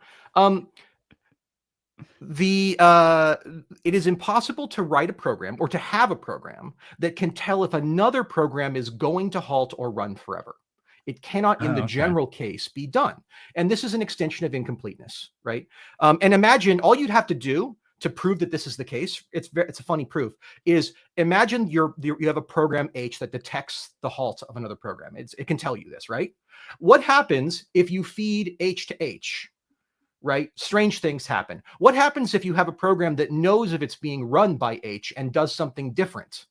It is impossible to write a program or to have a program that can tell if another program is going to halt or run forever. It cannot, in the general case, be done. And this is an extension of incompleteness, right? And imagine all you'd have to do to prove that this is the case, it's a funny proof, is imagine you have a program H that detects the halt of another program. It can tell you this, right? What happens if you feed H to H, right? Strange things happen. What happens if you have a program that knows if it's being run by H and does something different?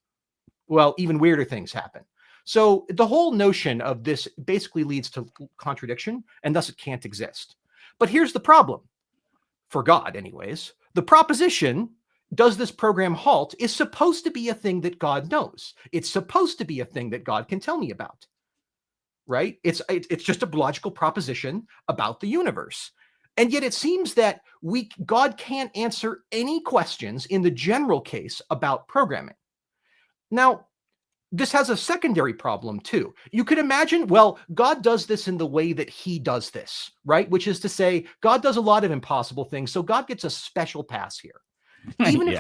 Well, even weirder things happen. So the whole notion of this basically leads to contradiction, and thus it can't exist. But here's the problem, for God anyways. The proposition, does this program halt, is supposed to be a thing that God knows. It's supposed to be a thing that God can tell me about, right? It's just a logical proposition about the universe. And yet it seems that God can't answer any questions in the general case about programming. Now, this has a secondary problem too. You could imagine, well, God does this in the way that he does this, right? Which is to say, God does a lot of impossible things, so God gets a special pass here. Even if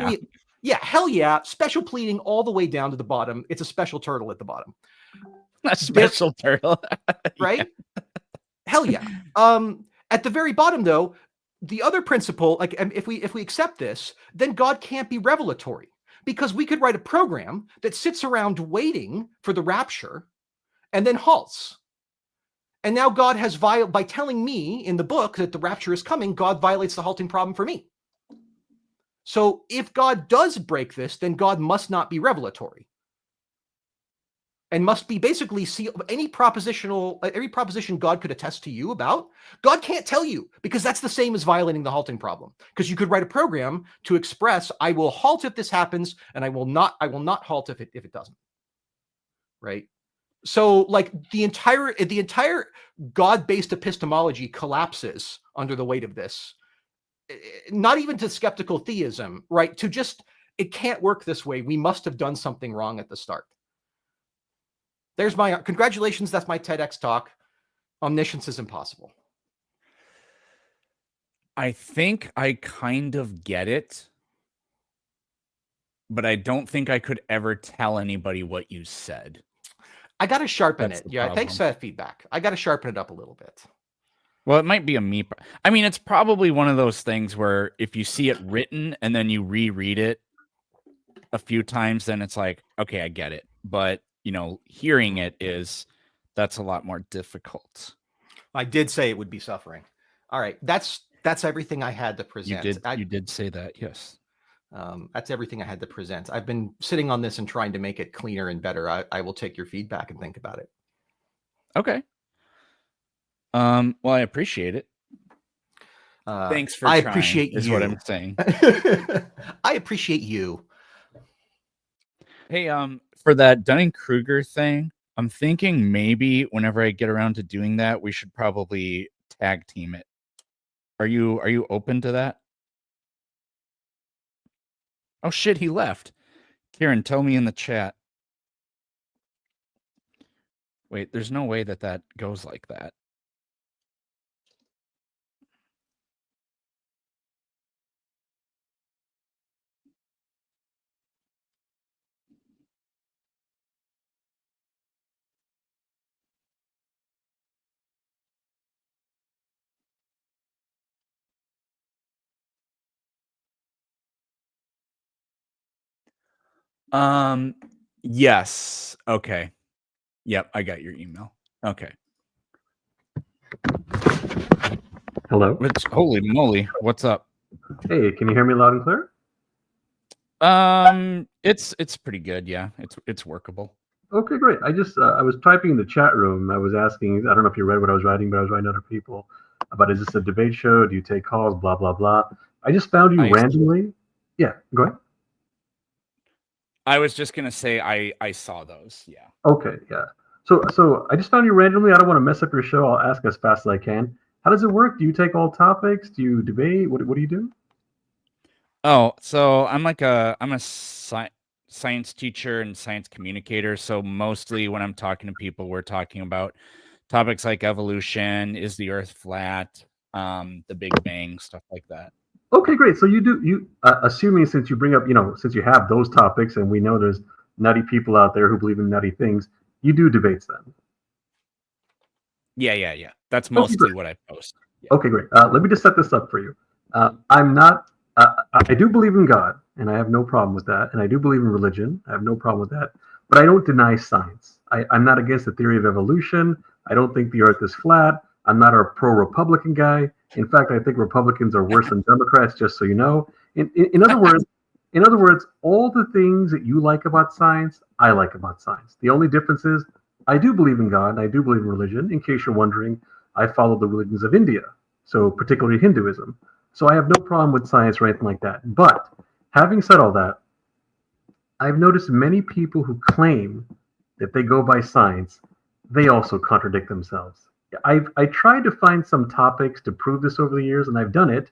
hell yeah, special pleading all the way down to the bottom. It's a special turtle at the bottom. A special turtle. Right? Hell yeah. At the very bottom, though, the other principle, like if we accept this, then God can't be revelatory. Because we could write a program that sits around waiting for the rapture and then halts. And now God has by telling me in the book that the rapture is coming, God violates the halting problem for me. So if God does break this, then God must not be revelatory. And must be basically every proposition God could attest to you about, God can't tell you, because that's the same as violating the halting problem. Because you could write a program to express, I will halt if this happens, and I will not halt if it doesn't. Right? So like the entire God-based epistemology collapses under the weight of this. Not even to skeptical theism, right? To just, it can't work this way. We must have done something wrong at the start. There's my congratulations. That's my TEDx talk. Omniscience is impossible. I think I kind of get it, but I don't think I could ever tell anybody what you said. I got to sharpen That's it. the Yeah, problem. thanks for that feedback. I got to sharpen it up a little bit. Well, it might be a me. I mean, it's probably one of those things where if you see it written and then you reread it a few times, then it's like, okay, I get it. But, hearing it that's a lot more difficult. I did say it would be suffering. All right. That's everything I had to present. You did say that. Yes. That's everything I had to present. I've been sitting on this and trying to make it cleaner and better. I will take your feedback and think about it. Okay. Well, I appreciate it. Thanks for trying, appreciate is you. what I'm saying. I appreciate you. Hey, for that Dunning-Kruger thing, I'm thinking maybe whenever I get around to doing that, we should probably tag team it. Are you open to that? Oh shit, he left. Kieran, tell me in the chat. Wait, there's no way that goes like that. Yes. Okay. Yep, I got your email. Okay. Hello. Holy moly, what's up? Hey, can you hear me loud and clear? It's pretty good. Yeah, it's workable. Okay, great. I just I was typing in the chat room. I was asking. I don't know if you read what I was writing, but I was writing to other people about, is this a debate show? Do you take calls? Blah blah blah. I just found you randomly. Yeah, go ahead. I was just gonna say I saw those. Yeah. Okay, yeah. So I just found you randomly. I don't want to mess up your show. I'll ask as fast as I can. How does it work? Do you take all topics? Do you debate? What do you do? Oh, so I'm a science teacher and science communicator. So mostly when I'm talking to people, we're talking about topics like evolution, is the Earth flat, the Big Bang, stuff like that. Okay, great. So you assuming since you bring up, since you have those topics, and we know there's nutty people out there who believe in nutty things, you do debates then. Yeah. That's mostly what I post. Yeah. Okay, great. Let me just set this up for you. I'm not. I do believe in God, and I have no problem with that. And I do believe in religion. I have no problem with that. But I don't deny science. I'm not against the theory of evolution. I don't think the Earth is flat. I'm not a pro-Republican guy. In fact, I think Republicans are worse than Democrats. Just so you know. In other words, all the things that you like about science, I like about science. The only difference is I do believe in God, and I do believe in religion. In case you're wondering, I follow the religions of India, so particularly Hinduism. So I have no problem with science or anything like that. But having said all that, I've noticed many people who claim that they go by science, they also contradict themselves. I tried to find some topics to prove this over the years, and I've done it.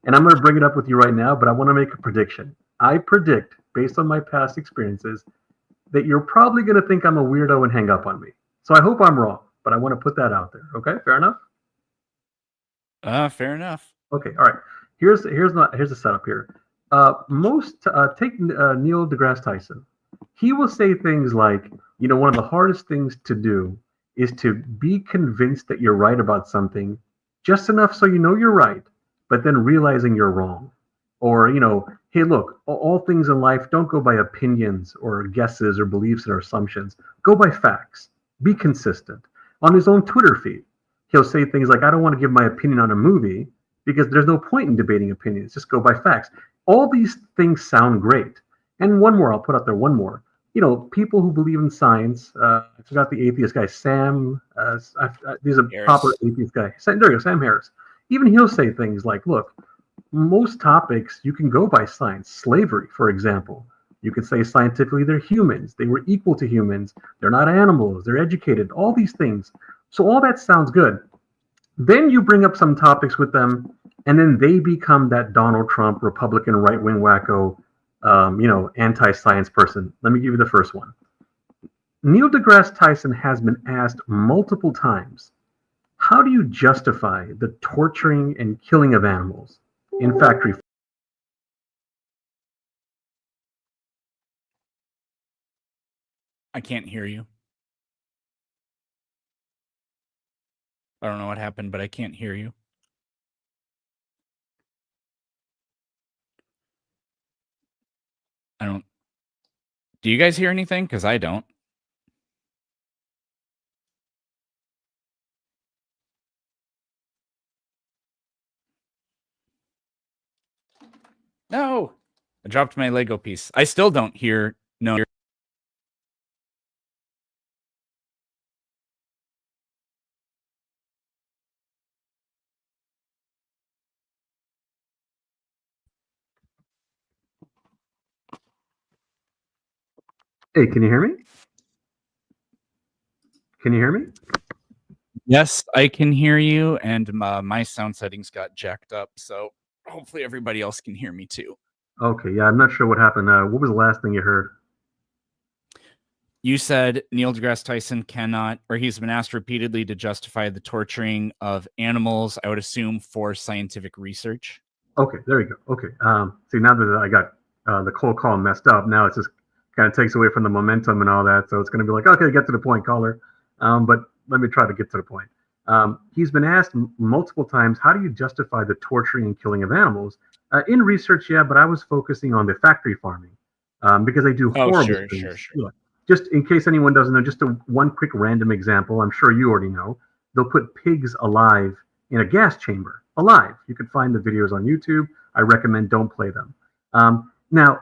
And I'm going to bring it up with you right now, but I want to make a prediction. I predict, based on my past experiences, that you're probably going to think I'm a weirdo and hang up on me. So I hope I'm wrong, but I want to put that out there. Okay, fair enough? Fair enough. Okay, all right. Here's the setup here. Take Neil deGrasse Tyson. He will say things like, one of the hardest things to do is to be convinced that you're right about something, just enough so you know you're right, but then realizing you're wrong. Or, hey, look, all things in life don't go by opinions or guesses or beliefs or assumptions. Go by facts. Be consistent. On his own Twitter feed, he'll say things like, I don't want to give my opinion on a movie because there's no point in debating opinions. Just go by facts. All these things sound great. And one more, I'll put out there one more. People who believe in science, I forgot the atheist guy, Sam, he's a proper atheist guy. There you go, Sam Harris. Even he'll say things like, look, most topics you can go by science. Slavery, for example. You could say scientifically they're humans. They were equal to humans. They're not animals. They're educated. All these things. So all that sounds good. Then you bring up some topics with them, and then they become that Donald Trump, Republican, right-wing wacko, anti-science person. Let me give you the first one. Neil deGrasse Tyson has been asked multiple times, how do you justify the torturing and killing of animals in factory? I can't hear you. I don't know what happened, but I can't hear you. I don't. Do you guys hear anything? Because I don't. No. I dropped my Lego piece. I still don't hear. No. Hey, can you hear me? Can you hear me? Yes, I can hear you, and my sound settings got jacked up, so hopefully everybody else can hear me too. Okay, yeah, I'm not sure what happened. What was the last thing you heard? You said Neil deGrasse Tyson cannot, or he's been asked repeatedly to justify the torturing of animals, I would assume for scientific research. Okay, there you go. Okay. See, now that I got the cold call messed up, now it's just kind of takes away from the momentum and all that. So it's going to be like, okay, get to the point, caller. But let me try to get to the point. He's been asked multiple times, how do you justify the torturing and killing of animals? In research, yeah, but I was focusing on the factory farming because they do horrible things. Sure. Yeah. Just in case anyone doesn't know, just one quick random example. I'm sure you already know. They'll put pigs alive in a gas chamber, alive. You can find the videos on YouTube. I recommend don't play them. Now,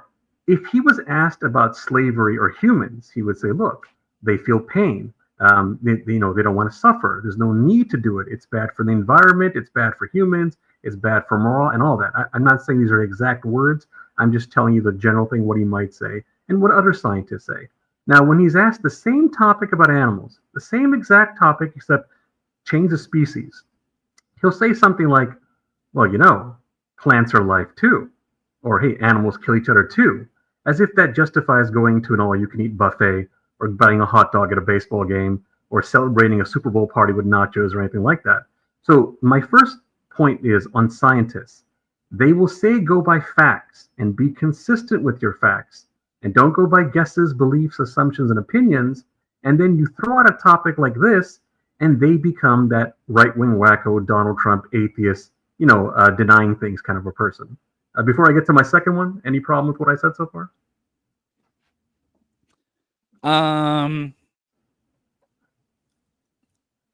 if he was asked about slavery or humans, he would say, look, they feel pain. They don't want to suffer. There's no need to do it. It's bad for the environment. It's bad for humans. It's bad for moral and all that. I'm not saying these are exact words. I'm just telling you the general thing, what he might say and what other scientists say. Now, when he's asked the same topic about animals, the same exact topic, except change the species, he'll say something like, well, plants are life too. Or, hey, animals kill each other too. As if that justifies going to an all-you-can-eat buffet or buying a hot dog at a baseball game or celebrating a Super Bowl party with nachos or anything like that. So my first point is on scientists. They will say go by facts and be consistent with your facts. And don't go by guesses, beliefs, assumptions, and opinions. And then you throw out a topic like this, and they become that right-wing wacko, Donald Trump, atheist, denying things kind of a person. Before I get to my second one, any problem with what I said so far?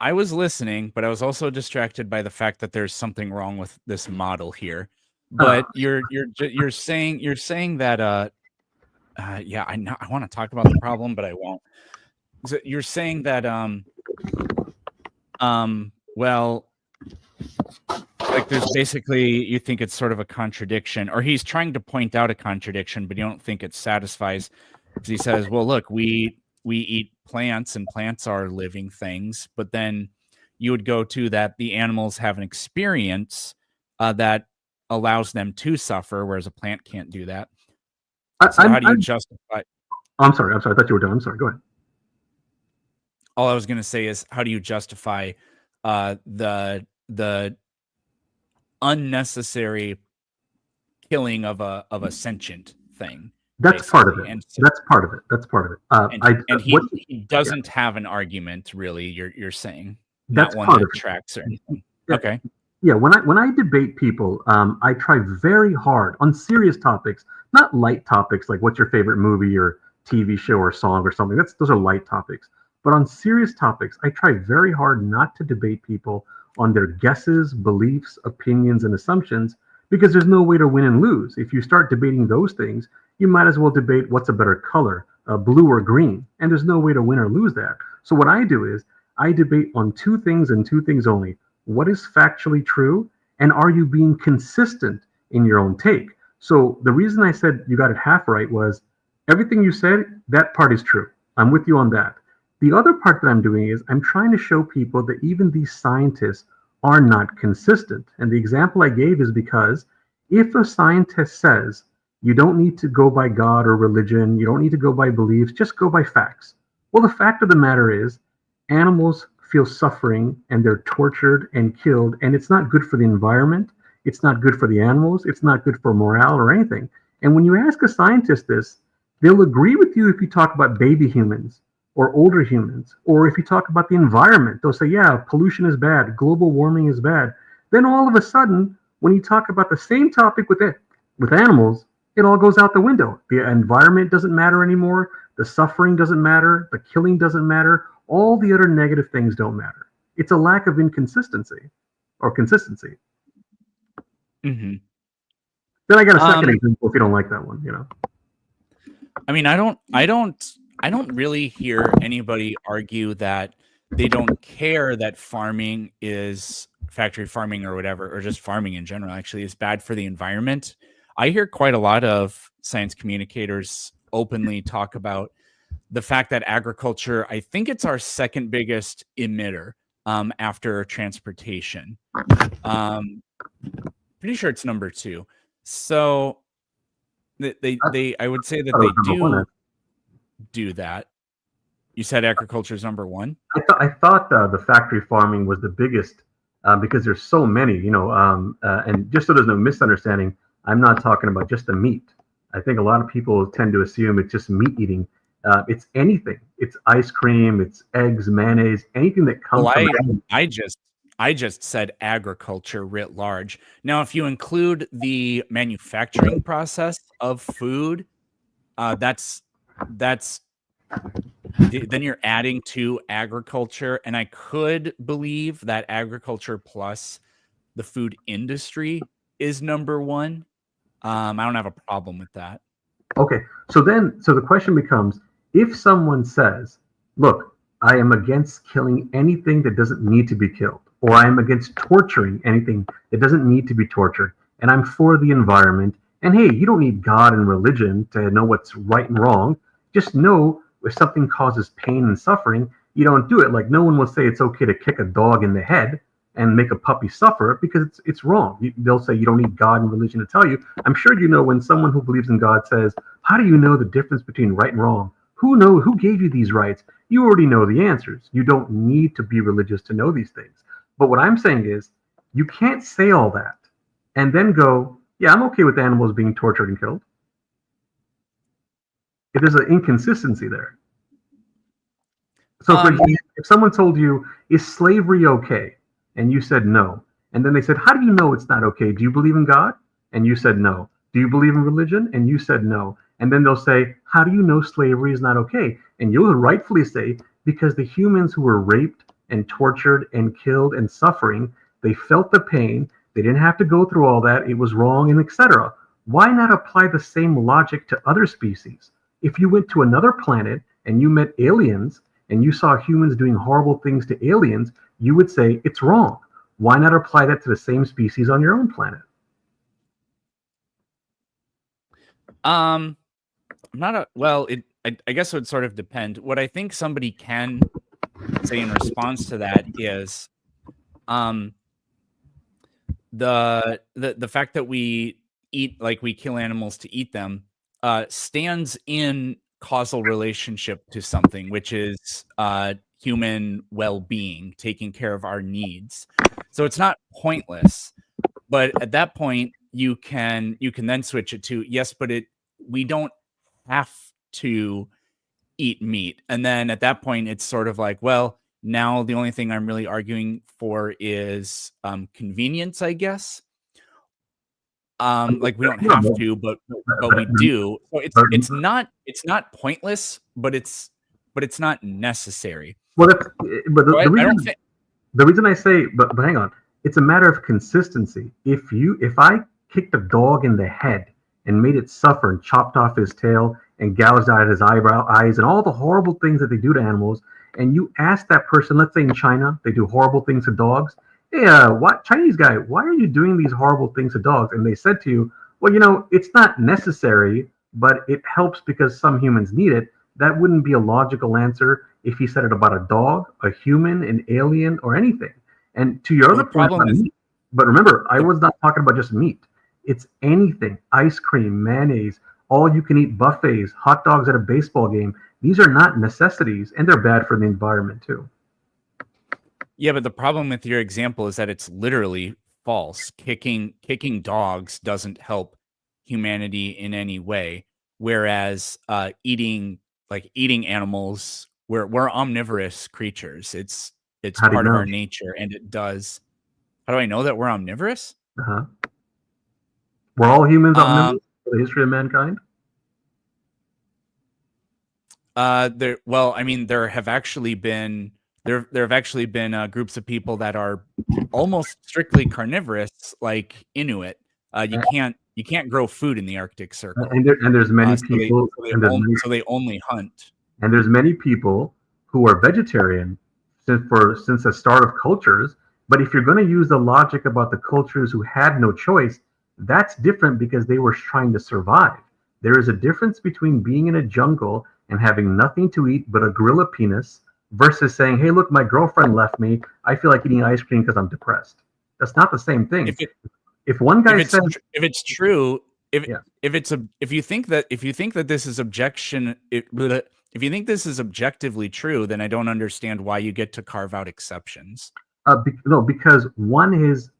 I was listening, but I was also distracted by the fact that there's something wrong with this model here. But you're saying that yeah, I want to talk about the problem, but I won't. So you're saying that well, like there's basically, you think it's sort of a contradiction, or he's trying to point out a contradiction, but you don't think it satisfies, because he says, well, look, we eat plants and plants are living things, but then you would go to that the animals have an experience that allows them to suffer, whereas a plant can't do that. So how do you justify? I'm sorry. I thought you were done. I'm sorry. Go ahead. All I was going to say is, how do you justify the unnecessary killing of a sentient thing? That's part of it. That's part of it. That's part of it. He doesn't have an argument, really. You're saying that's not one part that of it. tracks or anything. Yeah. Okay. Yeah, when I debate people, I try very hard on serious topics, not light topics like what's your favorite movie or TV show or song or something. Those are light topics. But on serious topics, I try very hard not to debate people on their guesses, beliefs, opinions, and assumptions, because there's no way to win and lose. If you start debating those things, you might as well debate what's a better color, blue or green, and there's no way to win or lose that. So what I do is I debate on two things and two things only. What is factually true, and are you being consistent in your own take? So the reason I said you got it half right was everything you said, that part is true. I'm with you on that. The other part that I'm doing is I'm trying to show people that even these scientists are not consistent. And the example I gave is because if a scientist says you don't need to go by God or religion, you don't need to go by beliefs, just go by facts. Well, the fact of the matter is, animals feel suffering and they're tortured and killed, and it's not good for the environment. It's not good for the animals. It's not good for morale or anything. And when you ask a scientist this, they'll agree with you if you talk about baby humans or older humans, or if you talk about the environment, they'll say, yeah, pollution is bad, global warming is bad. Then all of a sudden, when you talk about the same topic with animals, it all goes out the window. The environment doesn't matter anymore. The suffering doesn't matter. The killing doesn't matter. All the other negative things don't matter. It's a lack of inconsistency or consistency. Mm-hmm. Then I got a second example if you don't like that one, I mean, I don't really hear anybody argue that they don't care that farming is factory farming or whatever, or just farming in general actually is bad for the environment. I hear quite a lot of science communicators openly talk about the fact that agriculture, I think it's our second biggest emitter after transportation. Pretty sure it's number 2. So they I would say that they do that. You said agriculture is number 1? I thought the factory farming was the biggest because there's so many, and just so there's no misunderstanding, I'm not talking about just the meat. I think a lot of people tend to assume it's just meat eating. It's anything. It's ice cream. It's eggs, mayonnaise, anything that comes from. I just said agriculture writ large. Now, if you include the manufacturing process of food, then you're adding to agriculture, and I could believe that agriculture plus the food industry is number 1. I don't have a problem with that. Okay, so the question becomes, if someone says, look, I am against killing anything that doesn't need to be killed, or I am against torturing anything that doesn't need to be tortured, and I'm for the environment, and hey, you don't need God and religion to know what's right and wrong. Just know if something causes pain and suffering, you don't do it. Like, no one will say it's okay to kick a dog in the head and make a puppy suffer because it's wrong. They'll say you don't need God and religion to tell you. I'm sure you know when someone who believes in God says, how do you know the difference between right and wrong? Who gave you these rights? You already know the answers. You don't need to be religious to know these things. But what I'm saying is, you can't say all that and then go, yeah, I'm okay with animals being tortured and killed. If there's an inconsistency there. So for example, if someone told you, is slavery okay? And you said no. And then they said, how do you know it's not okay? Do you believe in God? And you said no. Do you believe in religion? And you said no. And then they'll say, how do you know slavery is not okay? And you'll rightfully say, because the humans who were raped and tortured and killed and suffering, they felt the pain. They didn't have to go through all that. It was wrong, and etc. Why not apply the same logic to other species? If you went to another planet and you met aliens and you saw humans doing horrible things to aliens, you would say it's wrong. Why not apply that to the same species on your own planet? I guess it would sort of depend. What I think somebody can say in response to that is the fact that we eat, like we kill animals to eat them, stands in causal relationship to something, which is human well-being, taking care of our needs. So it's not pointless, but at that point you can then switch it to, yes, but we don't have to eat meat. And then at that point it's sort of like, well, now the only thing I'm really arguing for is convenience, I guess. Like we don't have to, but we do. So it's not pointless, but it's not necessary. Well, the reason I say, but hang on, it's a matter of consistency. If I kicked a dog in the head and made it suffer and chopped off his tail and gouged out his eyes and all the horrible things that they do to animals, and you ask that person, let's say in China, they do horrible things to dogs. Hey, Chinese guy, why are you doing these horrible things to dogs? And they said to you, well, it's not necessary, but it helps because some humans need it. That wouldn't be a logical answer if he said it about a dog, a human, an alien, or anything. And to your other point, but remember, I was not talking about just meat. It's anything, ice cream, mayonnaise, all you can eat buffets, hot dogs at a baseball game. These are not necessities, and they're bad for the environment too. Yeah, but the problem with your example is that it's literally false. Kicking dogs doesn't help humanity in any way, whereas eating animals, we're omnivorous creatures. It's part of our nature, and it does. How do I know that we're omnivorous? Were all humans omnivorous for the history of mankind? Well, I mean, there have actually been groups of people that are almost strictly carnivorous, like Inuit. You can't grow food in the Arctic Circle, and there's many people, so they only hunt. And there's many people who are vegetarian since the start of cultures. But if you're going to use the logic about the cultures who had no choice, that's different because they were trying to survive. There is a difference between being in a jungle and having nothing to eat but a gorilla penis versus saying, hey, look, my girlfriend left me. I feel like eating ice cream because I'm depressed. That's not the same thing. If one guy says, if it's true, if you think that this is if you think this is objectively true, then I don't understand why you get to carve out exceptions. No, because one is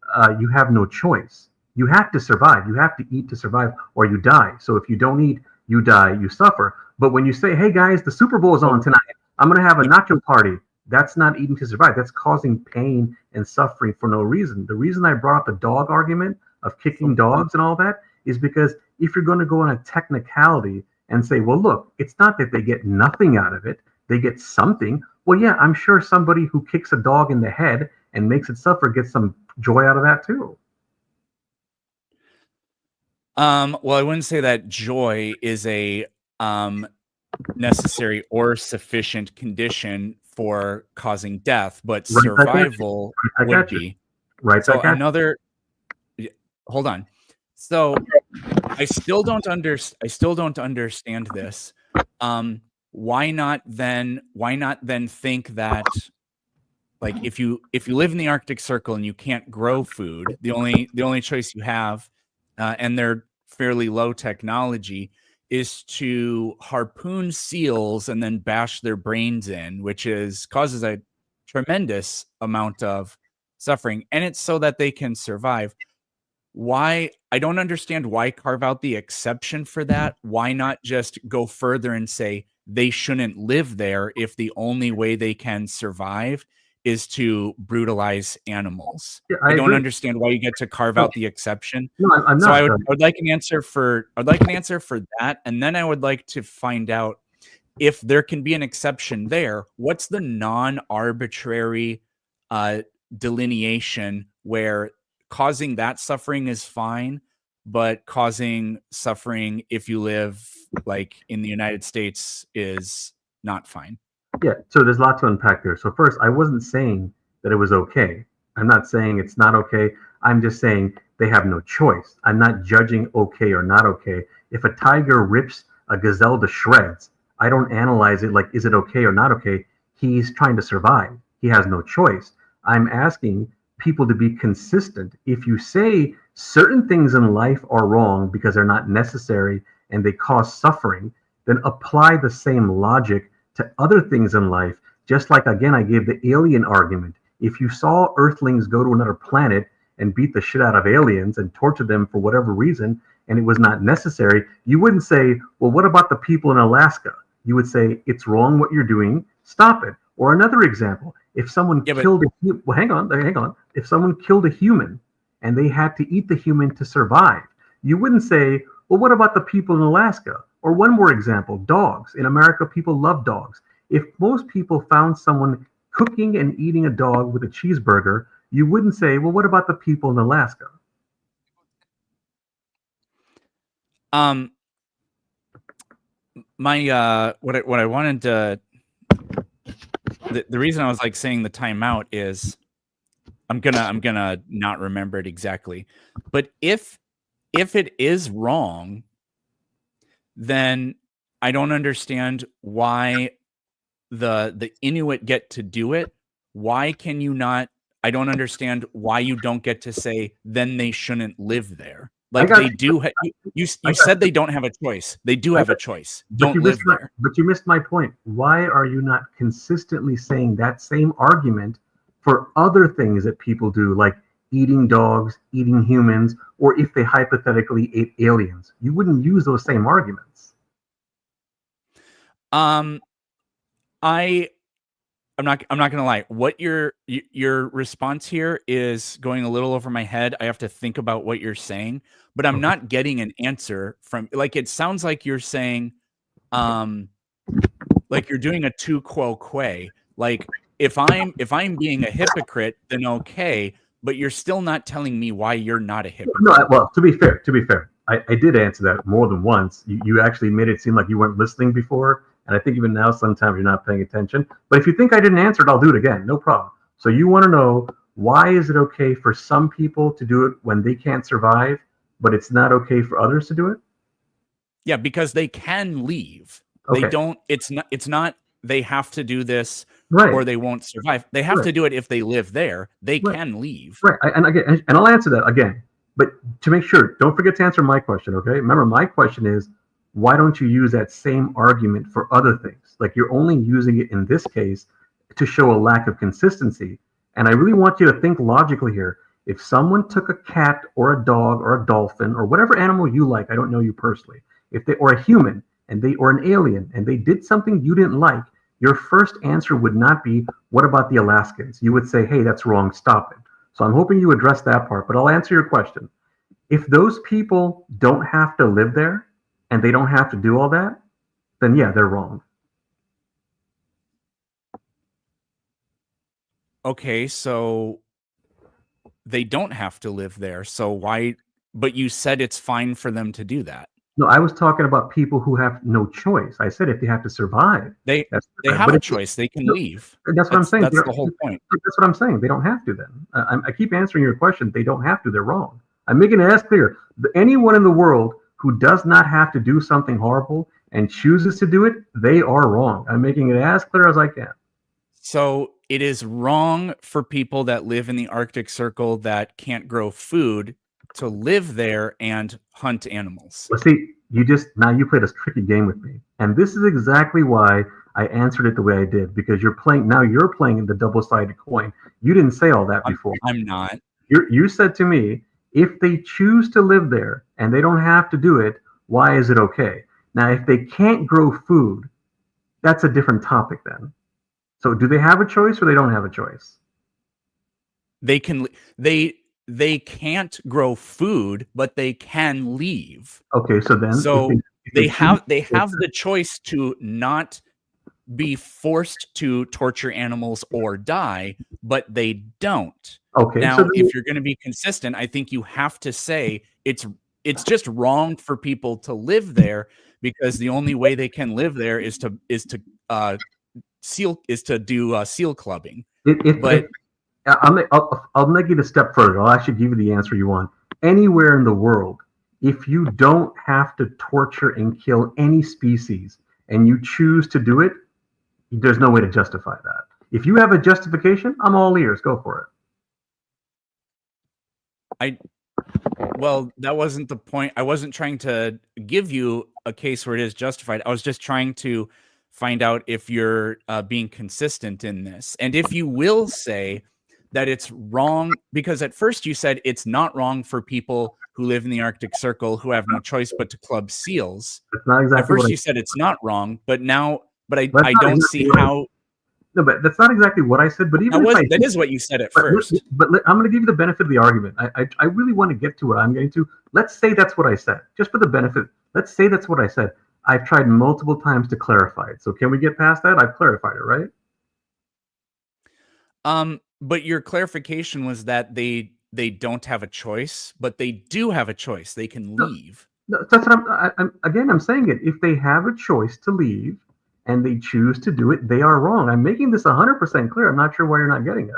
you have no choice. You have to survive. You have to eat to survive, or you die. So if you don't eat, you die, you suffer. But when you say, hey guys, the Super Bowl is on tonight, I'm going to have a nacho party, that's not eating to survive. That's causing pain and suffering for no reason. The reason I brought up the dog argument of kicking dogs and all that is because if you're going to go on a technicality and say, well, look, it's not that they get nothing out of it, they get something. Well, yeah, I'm sure somebody who kicks a dog in the head and makes it suffer gets some joy out of that too. Well, I wouldn't say that joy is a necessary or sufficient condition for causing death, but survival would be. Right. So hold on. So I still don't understand this. Why not then think that, like, if you live in the Arctic Circle and you can't grow food, the only choice you have, and they're fairly low technology, is to harpoon seals and then bash their brains in, which causes a tremendous amount of suffering, and it's so that they can survive. Why? I don't understand why carve out the exception for that. Why not just go further and say they shouldn't live there if the only way they can survive is to brutalize animals? Yeah, I don't agree. understand why you get to carve out the exception. No, I'm not. So I would like an answer for that, and then I would like to find out if there can be an exception there. What's the non-arbitrary delineation where causing that suffering is fine, but causing suffering if you live like in the United States is not fine? Yeah, so there's a lot to unpack there. So first, I wasn't saying that it was okay. I'm not saying it's not okay. I'm just saying they have no choice. I'm not judging okay or not okay. If a tiger rips a gazelle to shreds, I don't analyze it like, is it okay or not okay? He's trying to survive. He has no choice. I'm asking people to be consistent. If you say certain things in life are wrong because they're not necessary and they cause suffering, then apply the same logic to other things in life. Just like, again, I gave the alien argument. If you saw Earthlings go to another planet and beat the shit out of aliens and torture them for whatever reason, and it was not necessary, you wouldn't say, well, what about the people in Alaska? You would say, it's wrong what you're doing, stop it. Or another example, if someone killed hang on. If someone killed a human and they had to eat the human to survive, you wouldn't say, well, what about the people in Alaska? Or one more example, dogs. In America, people love dogs. If most people found someone cooking and eating a dog with a cheeseburger, you wouldn't say, well, what about the people in Alaska? What I wanted to, the reason I was like saying the timeout is I'm gonna not remember it exactly, but if it is wrong, then I don't understand why the Inuit get to do it. Why can you not? I don't understand why you don't get to say then they shouldn't live there. Like they do. You said they don't have a choice. They do have a choice. Don't live there. But you missed my point. Why are you not consistently saying that same argument for other things that people do, like eating dogs, eating humans, or if they hypothetically ate aliens? You wouldn't use those same arguments. I'm not gonna lie. What your response here is going a little over my head. I have to think about what you're saying, but I'm not getting an answer from. Like it sounds like you're saying, like you're doing a tu quo que. Like if I'm being a hypocrite, then okay, but you're still not telling me why you're not a hypocrite. No, well, to be fair, I did answer that more than once. You actually made it seem like you weren't listening before. And I think even now, sometimes you're not paying attention. But if you think I didn't answer it, I'll do it again. No problem. So you want to know, why is it okay for some people to do it when they can't survive, but it's not okay for others to do it? Yeah, because they can leave. Okay. They don't. It's not. They have to do this, right, or they won't survive. They have to do it if they live there. They can leave. Right. And I'll answer that again. But to make sure, don't forget to answer my question. Okay. Remember, my question is, why don't you use that same argument for other things? Like you're only using it in this case to show a lack of consistency. And I really want you to think logically here. If someone took a cat or a dog or a dolphin or whatever animal you like, I don't know you personally, or a human or an alien, and they did something you didn't like, your first answer would not be, what about the Alaskans? You would say, hey, that's wrong, stop it. So I'm hoping you address that part, but I'll answer your question. If those people don't have to live there, and they don't have to do all that, then yeah, they're wrong. Okay, so they don't have to live there. So why? But you said it's fine for them to do that. No, I was talking about people who have no choice. I said if they have to survive, they have a choice. They can leave. That's what I'm saying. That's the whole point. That's what I'm saying. They don't have to then. I keep answering your question. They don't have to. They're wrong. I'm making it as clear. Anyone in the world who does not have to do something horrible and chooses to do it, they are wrong. I'm making it as clear as I can. So it is wrong for people that live in the Arctic Circle that can't grow food to live there and hunt animals. Well, see, you played a tricky game with me. And this is exactly why I answered it the way I did, because you're playing the double-sided coin. You didn't say all that before. I'm not. You said to me, if they choose to live there and they don't have to do it, why is it okay? Now, if they can't grow food, that's a different topic then. So do they have a choice or they don't have a choice? They can't grow food, but they can leave. Okay, so then they have the choice to not be forced to torture animals or die, but they don't. Okay. Now, so if you're going to be consistent, I think you have to say it's just wrong for people to live there, because the only way they can live there is to do seal clubbing. I'll make it a step further. I'll actually give you the answer you want. Anywhere in the world, if you don't have to torture and kill any species and you choose to do it, there's no way to justify that. If you have a justification, I'm all ears. Go for it. Well, that wasn't the point. I wasn't trying to give you a case where it is justified. I was just trying to find out if you're being consistent in this. And if you will say that it's wrong, because at first you said it's not wrong for people who live in the Arctic Circle who have no choice but to club seals. That's not exactly at first you said it's not wrong, but I don't see how. No, but that's not exactly what I said. But even that is what you said at first. But I'm going to give you the benefit of the argument. I really want to get to what I'm getting to. Let's say that's what I said. Just for the benefit, let's say that's what I said. I've tried multiple times to clarify it. So can we get past that? I've clarified it, right? But your clarification was that they don't have a choice, but they do have a choice. They can leave. No, that's what I'm saying it. If they have a choice to leave and they choose to do it, they are wrong. I'm making this 100% clear. I'm not sure why you're not getting it.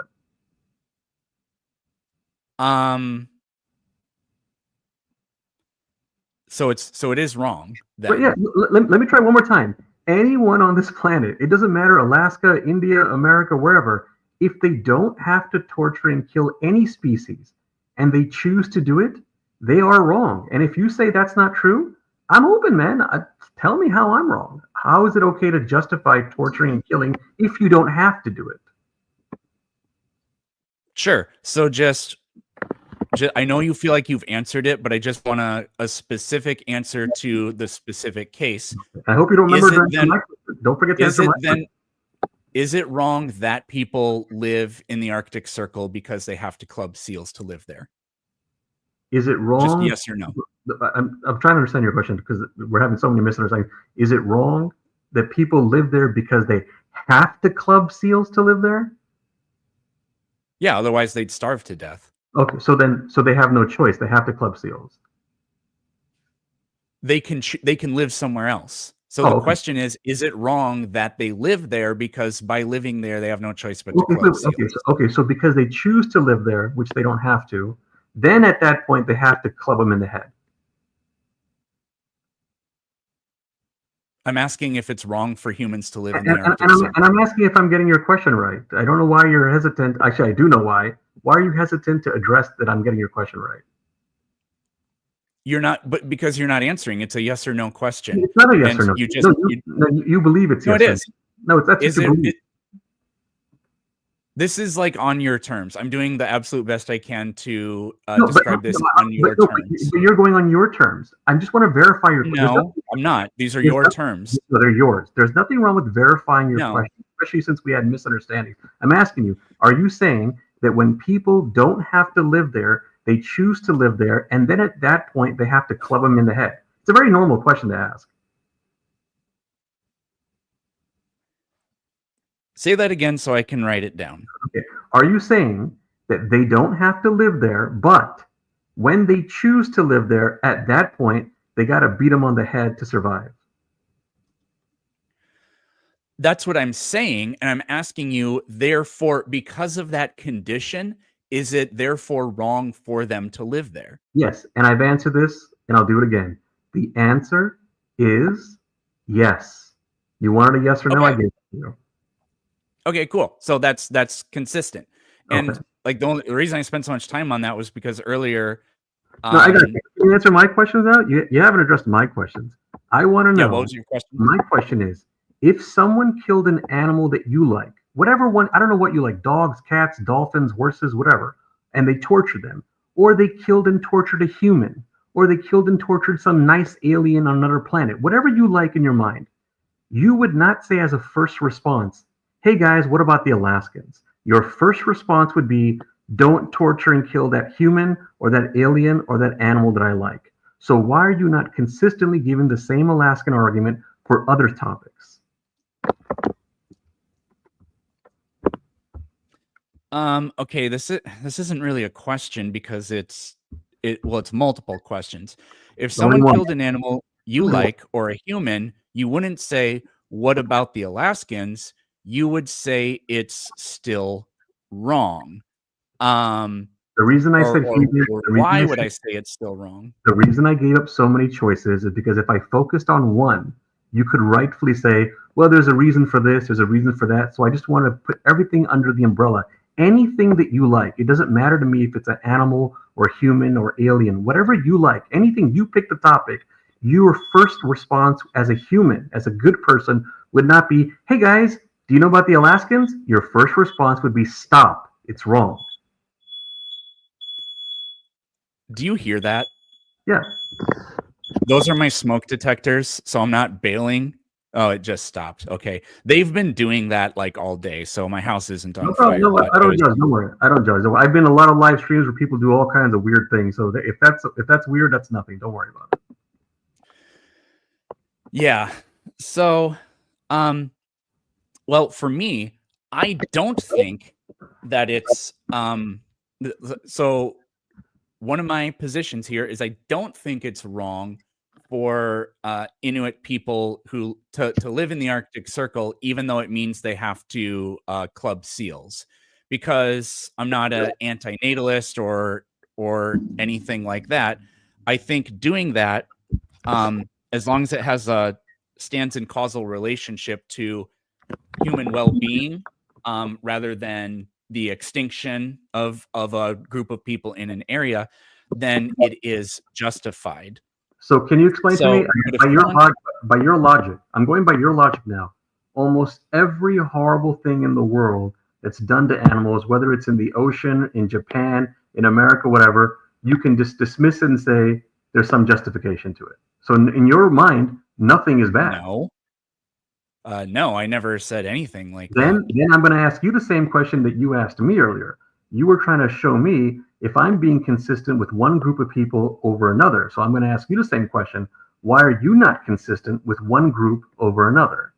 So it is wrong. But yeah, let me try one more time. Anyone on this planet, it doesn't matter, Alaska, India, America, wherever, if they don't have to torture and kill any species and they choose to do it, they are wrong. And if you say that's not true, I'm open, man. Tell me how I'm wrong. How is it okay to justify torturing and killing if you don't have to do it? Sure. So just I know you feel like you've answered it, but I just want a specific answer to the specific case. I hope you don't remember. Don't forget to answer my question. Is it wrong that people live in the Arctic Circle because they have to club seals to live there? Is it wrong? Just yes or no. I'm trying to understand your question because we're having so many misunderstandings. Is it wrong that people live there because they have to club seals to live there? Yeah, otherwise they'd starve to death. Okay, so they have no choice. They have to club seals. They can live somewhere else. So the question is it wrong that they live there because by living there they have no choice but to club seals? So because they choose to live there, which they don't have to, then at that point they have to club them in the head. I'm asking if it's wrong for humans to live in the Arctic Circle. And I'm asking if I'm getting your question right. I don't know why you're hesitant. Actually, I do know why. Why are you hesitant to address that I'm getting your question right? You're not, but because you're not answering. It's a yes or no question. It's not a yes or no. You just you believe it's yes. No, it is. No, that's what you believe. This is like on your terms. I'm doing the absolute best I can to describe this on your terms. But you're going on your terms. I just want to verify your question. No, I'm not. These are your terms. No, they're yours. There's nothing wrong with verifying your question, especially since we had misunderstandings. I'm asking you, are you saying that when people don't have to live there, they choose to live there, and then at that point, they have to club them in the head? It's a very normal question to ask. Say that again so I can write it down. Okay. Are you saying that they don't have to live there, but when they choose to live there, at that point, they got to beat them on the head to survive? That's what I'm saying. And I'm asking you, therefore, because of that condition, is it therefore wrong for them to live there? Yes. And I've answered this, and I'll do it again. The answer is yes. You wanted a yes or no? I gave it to you. Okay, cool. So that's consistent. And like the reason I spent so much time on that was because earlier. No, I got it. Can you answer my questions now? You haven't addressed my questions. I want to know. Yeah, what was your question? My question is, if someone killed an animal that you like, whatever one, I don't know what you like, dogs, cats, dolphins, horses, whatever, and they tortured them, or they killed and tortured a human, or they killed and tortured some nice alien on another planet, whatever you like in your mind, you would not say as a first response, hey guys, what about the Alaskans? Your first response would be, don't torture and kill that human or that alien or that animal that I like. So why are you not consistently giving the same Alaskan argument for other topics? Okay, this isn't really a question because it's multiple questions. If someone killed an animal you like or a human, you wouldn't say, what about the Alaskans? You would say it's still wrong. The reason I said why would I say it's still wrong? The reason I gave up so many choices is because if I focused on one, you could rightfully say, well, there's a reason for this, there's a reason for that. So I just want to put everything under the umbrella. Anything that you like, it doesn't matter to me if it's an animal or human or alien, whatever you like, anything, you pick the topic, your first response as a human, as a good person, would not be, hey guys, do you know about the Alaskans? Your first response would be, stop, it's wrong. Do you hear that? Yeah. Those are my smoke detectors, so I'm not bailing. Oh, it just stopped. Okay. They've been doing that like all day, so my house isn't on fire. No, I don't judge. Don't worry. I don't judge. I've been in a lot of live streams where people do all kinds of weird things. So if that's weird, that's nothing. Don't worry about it. Yeah. So, well, for me, I don't think that it's so one of my positions here is I don't think it's wrong for Inuit people who to live in the Arctic Circle, even though it means they have to club seals, because I'm not an anti-natalist or anything like that. I think doing that, as long as it has a stands in causal relationship to human well-being, rather than the extinction of a group of people in an area, then it is justified. So can you explain to me, by your logic, I'm going by your logic now, almost every horrible thing in the world that's done to animals, whether it's in the ocean, in Japan, in America, whatever, you can just dismiss it and say there's some justification to it. So in your mind, nothing is bad. No. No, I never said anything like then, that. Then I'm going to ask you the same question that you asked me earlier. You were trying to show me if I'm being consistent with one group of people over another. So I'm going to ask you the same question. Why are you not consistent with one group over another?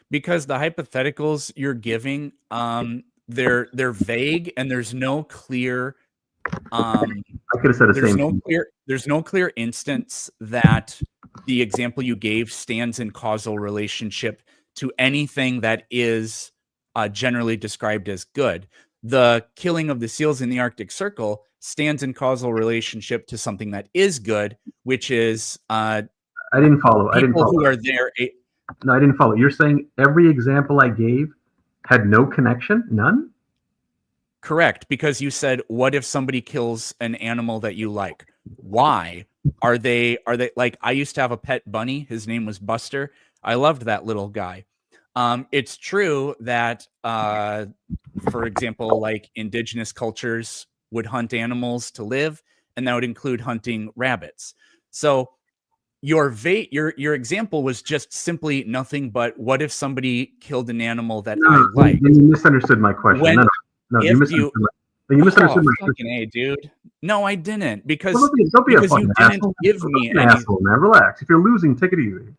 Because the hypotheticals you're giving, they're vague and there's no clear I could have said the there's same no thing. there's no clear instance that the example you gave stands in causal relationship to anything that is generally described as good. The killing of the seals in the Arctic Circle stands in causal relationship to something that is good, which is I didn't follow. People who are there. No, I didn't follow. You're saying every example I gave had no connection? None? Correct, because you said, what if somebody kills an animal that you like? Why? Are they like, I used to have a pet bunny. His name was Buster. I loved that little guy. It's true that, for example, like indigenous cultures would hunt animals to live, and that would include hunting rabbits. So your example was just simply nothing but what if somebody killed an animal that I like? You misunderstood my question. No, you misunderstood my fucking A, dude. No, I didn't, because don't be a you fucking didn't asshole. give me An any. asshole, man. Relax. If you're losing, take it easy.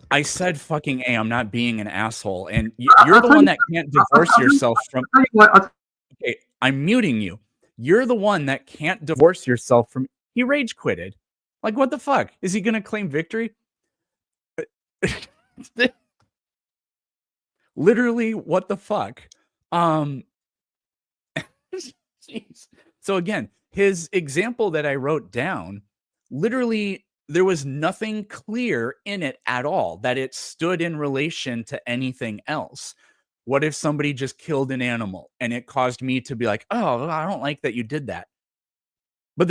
I said fucking A. I'm not being an asshole, and you're the one that can't divorce yourself from. Okay, I'm muting you. You're the one that can't divorce yourself from. He rage quitted. Like, what the fuck? Is he gonna claim victory? Literally, what the fuck? Jeez. So again, his example that I wrote down, literally, there was nothing clear in it at all that it stood in relation to anything else. What if somebody just killed an animal and it caused me to be like, oh, I don't like that you did that. But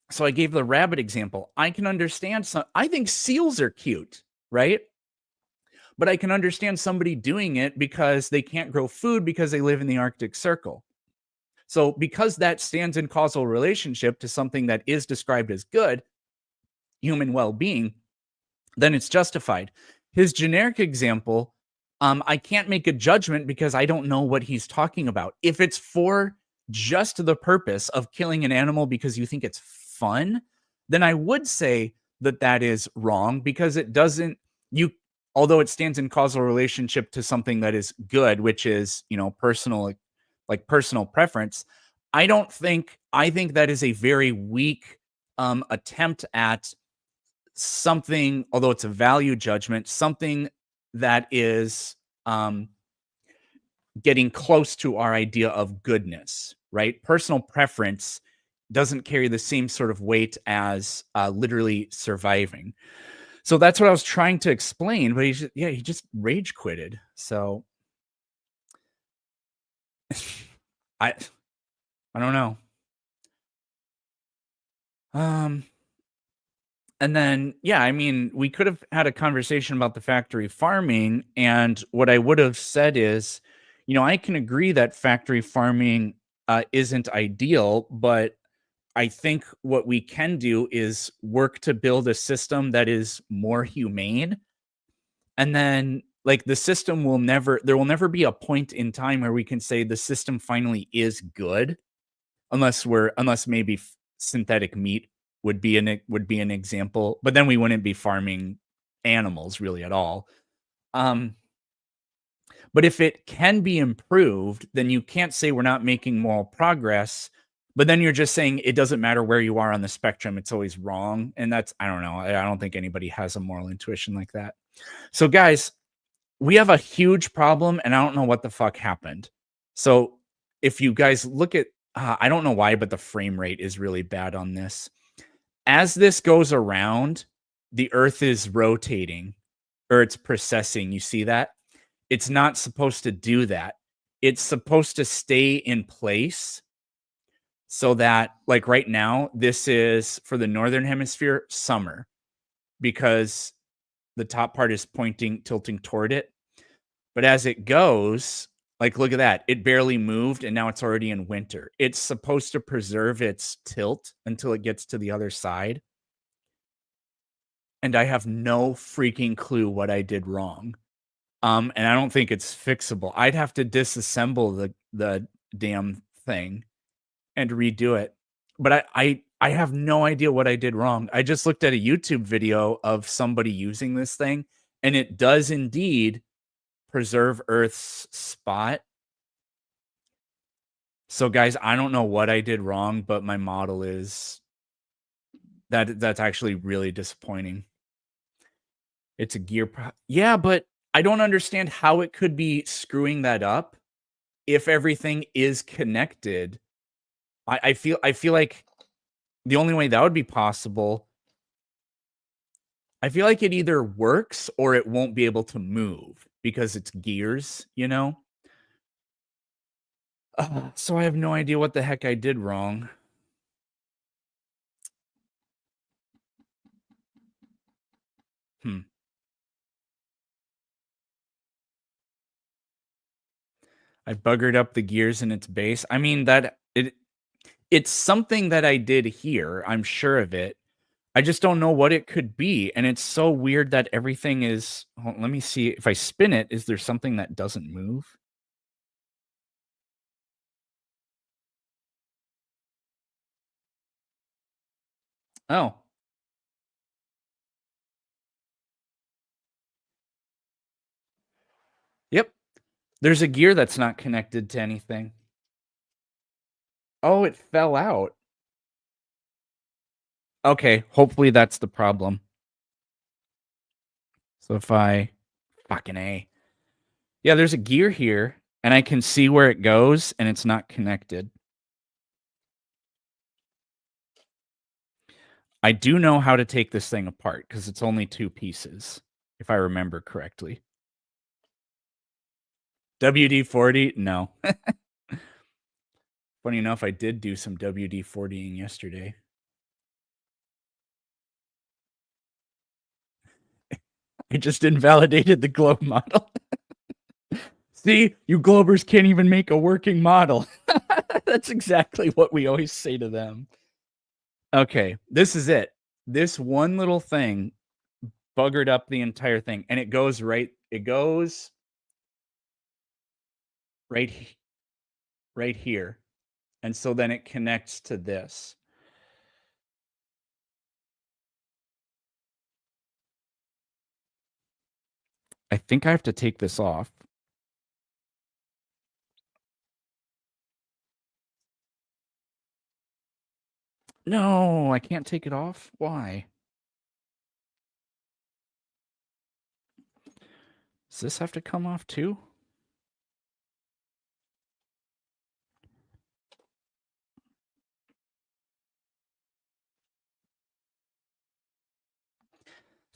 so I gave the rabbit example. I can understand I think seals are cute, right? But I can understand somebody doing it because they can't grow food because they live in the Arctic Circle. So because that stands in causal relationship to something that is described as good, human well-being, then it's justified. His generic example, I can't make a judgment because I don't know what he's talking about. If it's for just the purpose of killing an animal because you think it's fun, then I would say that that is wrong, because it doesn't, although it stands in causal relationship to something that is good, which is, personal, like personal preference. I think that is a very weak attempt at something, although it's a value judgment, something that is getting close to our idea of goodness, right? Personal preference doesn't carry the same sort of weight as literally surviving. So that's what I was trying to explain, but he just rage quitted. So I don't know. And then, I mean, we could have had a conversation about the factory farming, and what I would have said is, I can agree that factory farming isn't ideal, but I think what we can do is work to build a system that is more humane. And then, like, the system there will never be a point in time where we can say the system finally is good, unless maybe synthetic meat would be an example, but then we wouldn't be farming animals really at all. But if it can be improved, then you can't say we're not making moral progress, but then you're just saying it doesn't matter where you are on the spectrum, it's always wrong. And that's, I don't know. I don't think anybody has a moral intuition like that. So guys, we have a huge problem, and I don't know what the fuck happened. So if you guys look at, I don't know why, but the frame rate is really bad on this. As this goes around, the Earth is rotating, or it's precessing. You see that? It's not supposed to do that. it's supposed to stay in place so that, like right now, this is for the northern hemisphere summer because the top part is tilting toward it. But as it goes, like, look at that. It barely moved, and now it's already in winter. It's supposed to preserve its tilt until it gets to the other side. And I have no freaking clue what I did wrong. And I don't think it's fixable. I'd have to disassemble the damn thing and redo it. But I have no idea what I did wrong. I just looked at a YouTube video of somebody using this thing, and it does indeed preserve Earth's spot. So guys, I don't know what I did wrong, but my model is that's actually really disappointing. It's a gear. Yeah, but I don't understand how it could be screwing that up if everything is connected. I feel like the only way that would be possible, I feel like it either works or it won't be able to move because it's gears, you know? So I have no idea what the heck I did wrong. I buggered up the gears in its base. I mean, it's something that I did here. I'm sure of it. I just don't know what it could be. And it's so weird that everything is... Well, let me see. If I spin it, is there something that doesn't move? Oh. Yep. There's a gear that's not connected to anything. Oh, it fell out. Okay, hopefully that's the problem. So if I... Fucking A. Yeah, there's a gear here, and I can see where it goes, and it's not connected. I do know how to take this thing apart, because it's only 2 pieces, if I remember correctly. WD-40? No. Funny enough, I did do some WD-40ing yesterday. I just invalidated the globe model. See, you globers can't even make a working model. That's exactly what we always say to them. Okay, this is it. This one little thing buggered up the entire thing, and it goes right here. And so then it connects to this. I think I have to take this off. No, I can't take it off. Why? Does this have to come off too?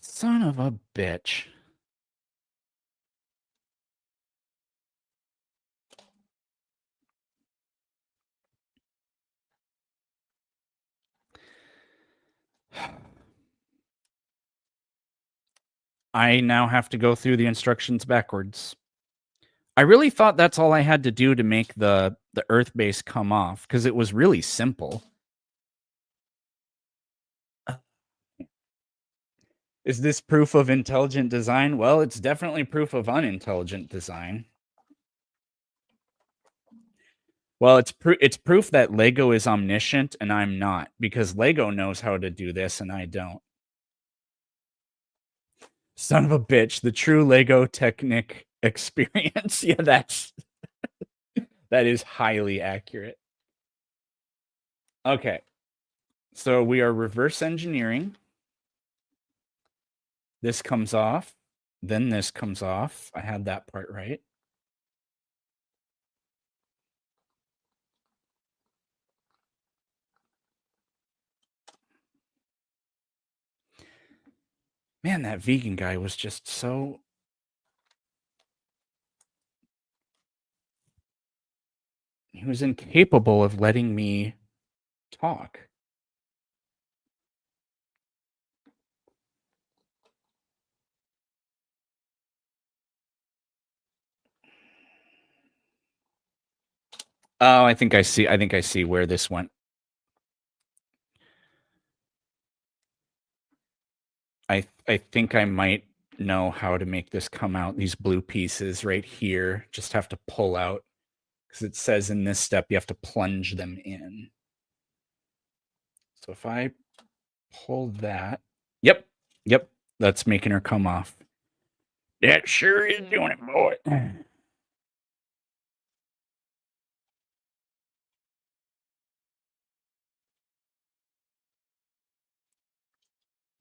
Son of a bitch. I now have to go through the instructions backwards. I really thought that's all I had to do to make the Earth base come off, because it was really simple. Is this proof of intelligent design? Well, it's definitely proof of unintelligent design. Well, it's proof that Lego is omniscient and I'm not, because Lego knows how to do this and I don't. Son of a bitch, the true Lego Technic experience. Yeah, that is highly accurate. Okay. So we are reverse engineering. This comes off, then this comes off. I had that part right. Man, that vegan guy was just so... He was incapable of letting me talk. Oh, I think I see where this went. I think I might know how to make this come out. These blue pieces right here just have to pull out, because it says in this step you have to plunge them in. So if I pull that, yep, that's making her come off. That sure is doing it, boy.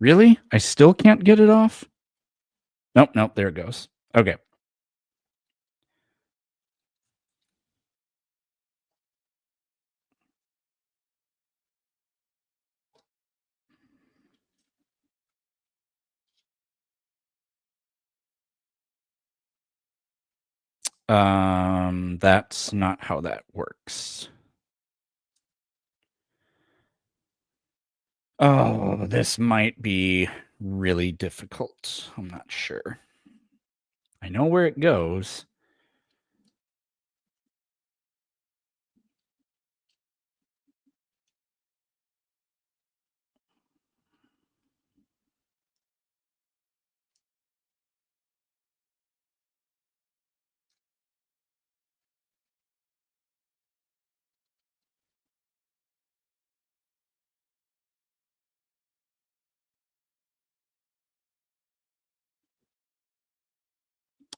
Really? I still can't get it off? Nope, there it goes. Okay. That's not how that works. Oh, this might be really difficult. I'm not sure. I know where it goes.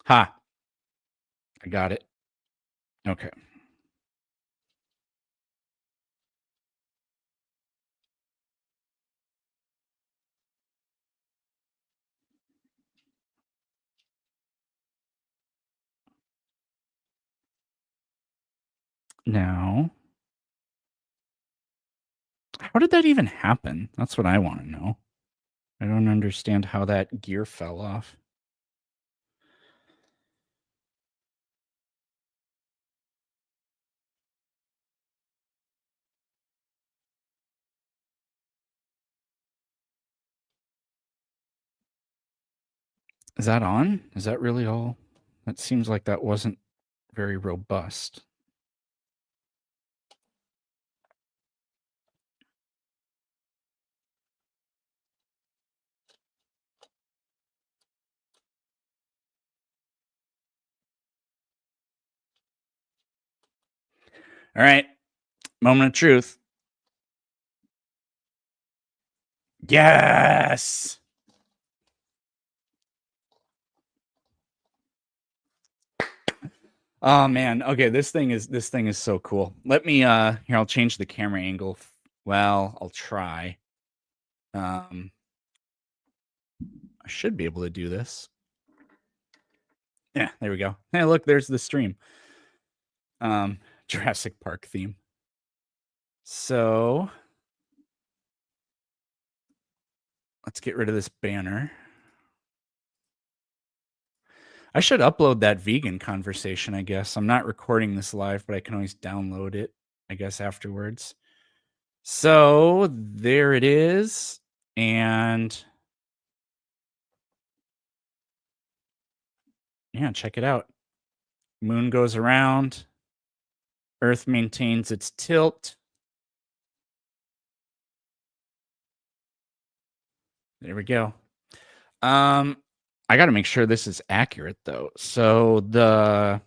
Ha. I got it. Okay. Now, how did that even happen? That's what I want to know. I don't understand how that gear fell off. Is that on? Is that really all? That seems like that wasn't very robust. All right. Moment of truth. Yes. Oh man. Okay, this thing is so cool. Let me here, I'll change the camera angle. Well, I'll try. I should be able to do this. Yeah, there we go. Hey, look, there's the stream. Jurassic Park theme. So let's get rid of this banner. I should upload that vegan conversation, I guess. I'm not recording this live, but I can always download it, I guess, afterwards. So there it is. And yeah, check it out. Moon goes around. Earth maintains its tilt. There we go. I got to make sure this is accurate, though. So the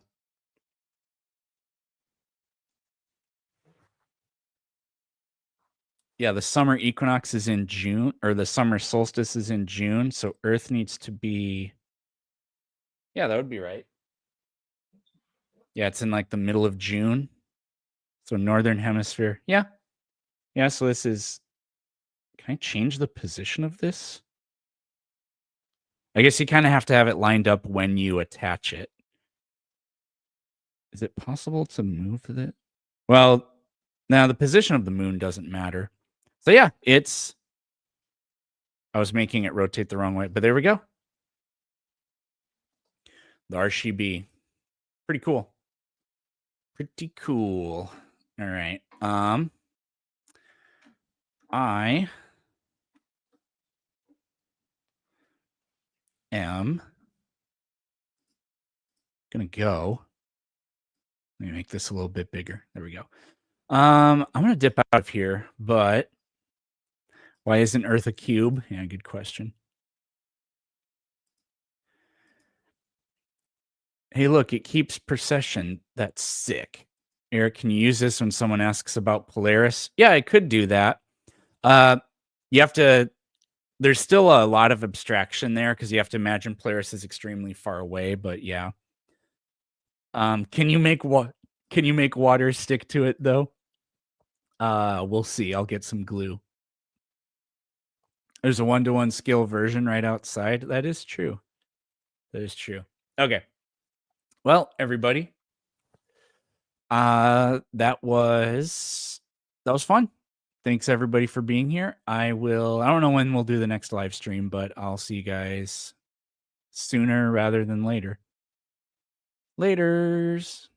summer equinox is in June, or the summer solstice is in June. So Earth needs to be, yeah, that would be right. Yeah, it's in like the middle of June. So northern hemisphere. Yeah. Yeah, so this is, can I change the position of this? I guess you kind of have to have it lined up when you attach it. Is it possible to move it? Well, now the position of the moon doesn't matter. So yeah, I was making it rotate the wrong way, but there we go. The RGB. Pretty cool. Pretty cool. All right. I am gonna go. Let me make this a little bit bigger. There we go. I'm gonna dip out of here, but why isn't Earth a cube? Yeah, good question. Hey, look, it keeps precession. That's sick. Eric, can you use this when someone asks about Polaris? Yeah, I could do that. You have to, there's still a lot of abstraction there because you have to imagine Polaris is extremely far away, but yeah. Can you make water stick to it though? We'll see. I'll get some glue. There's a 1-to-1 skill version right outside. That is true. That is true. Okay. Well, everybody, that was fun. Thanks everybody for being here. I don't know when we'll do the next live stream, but I'll see you guys sooner rather than later. Laters.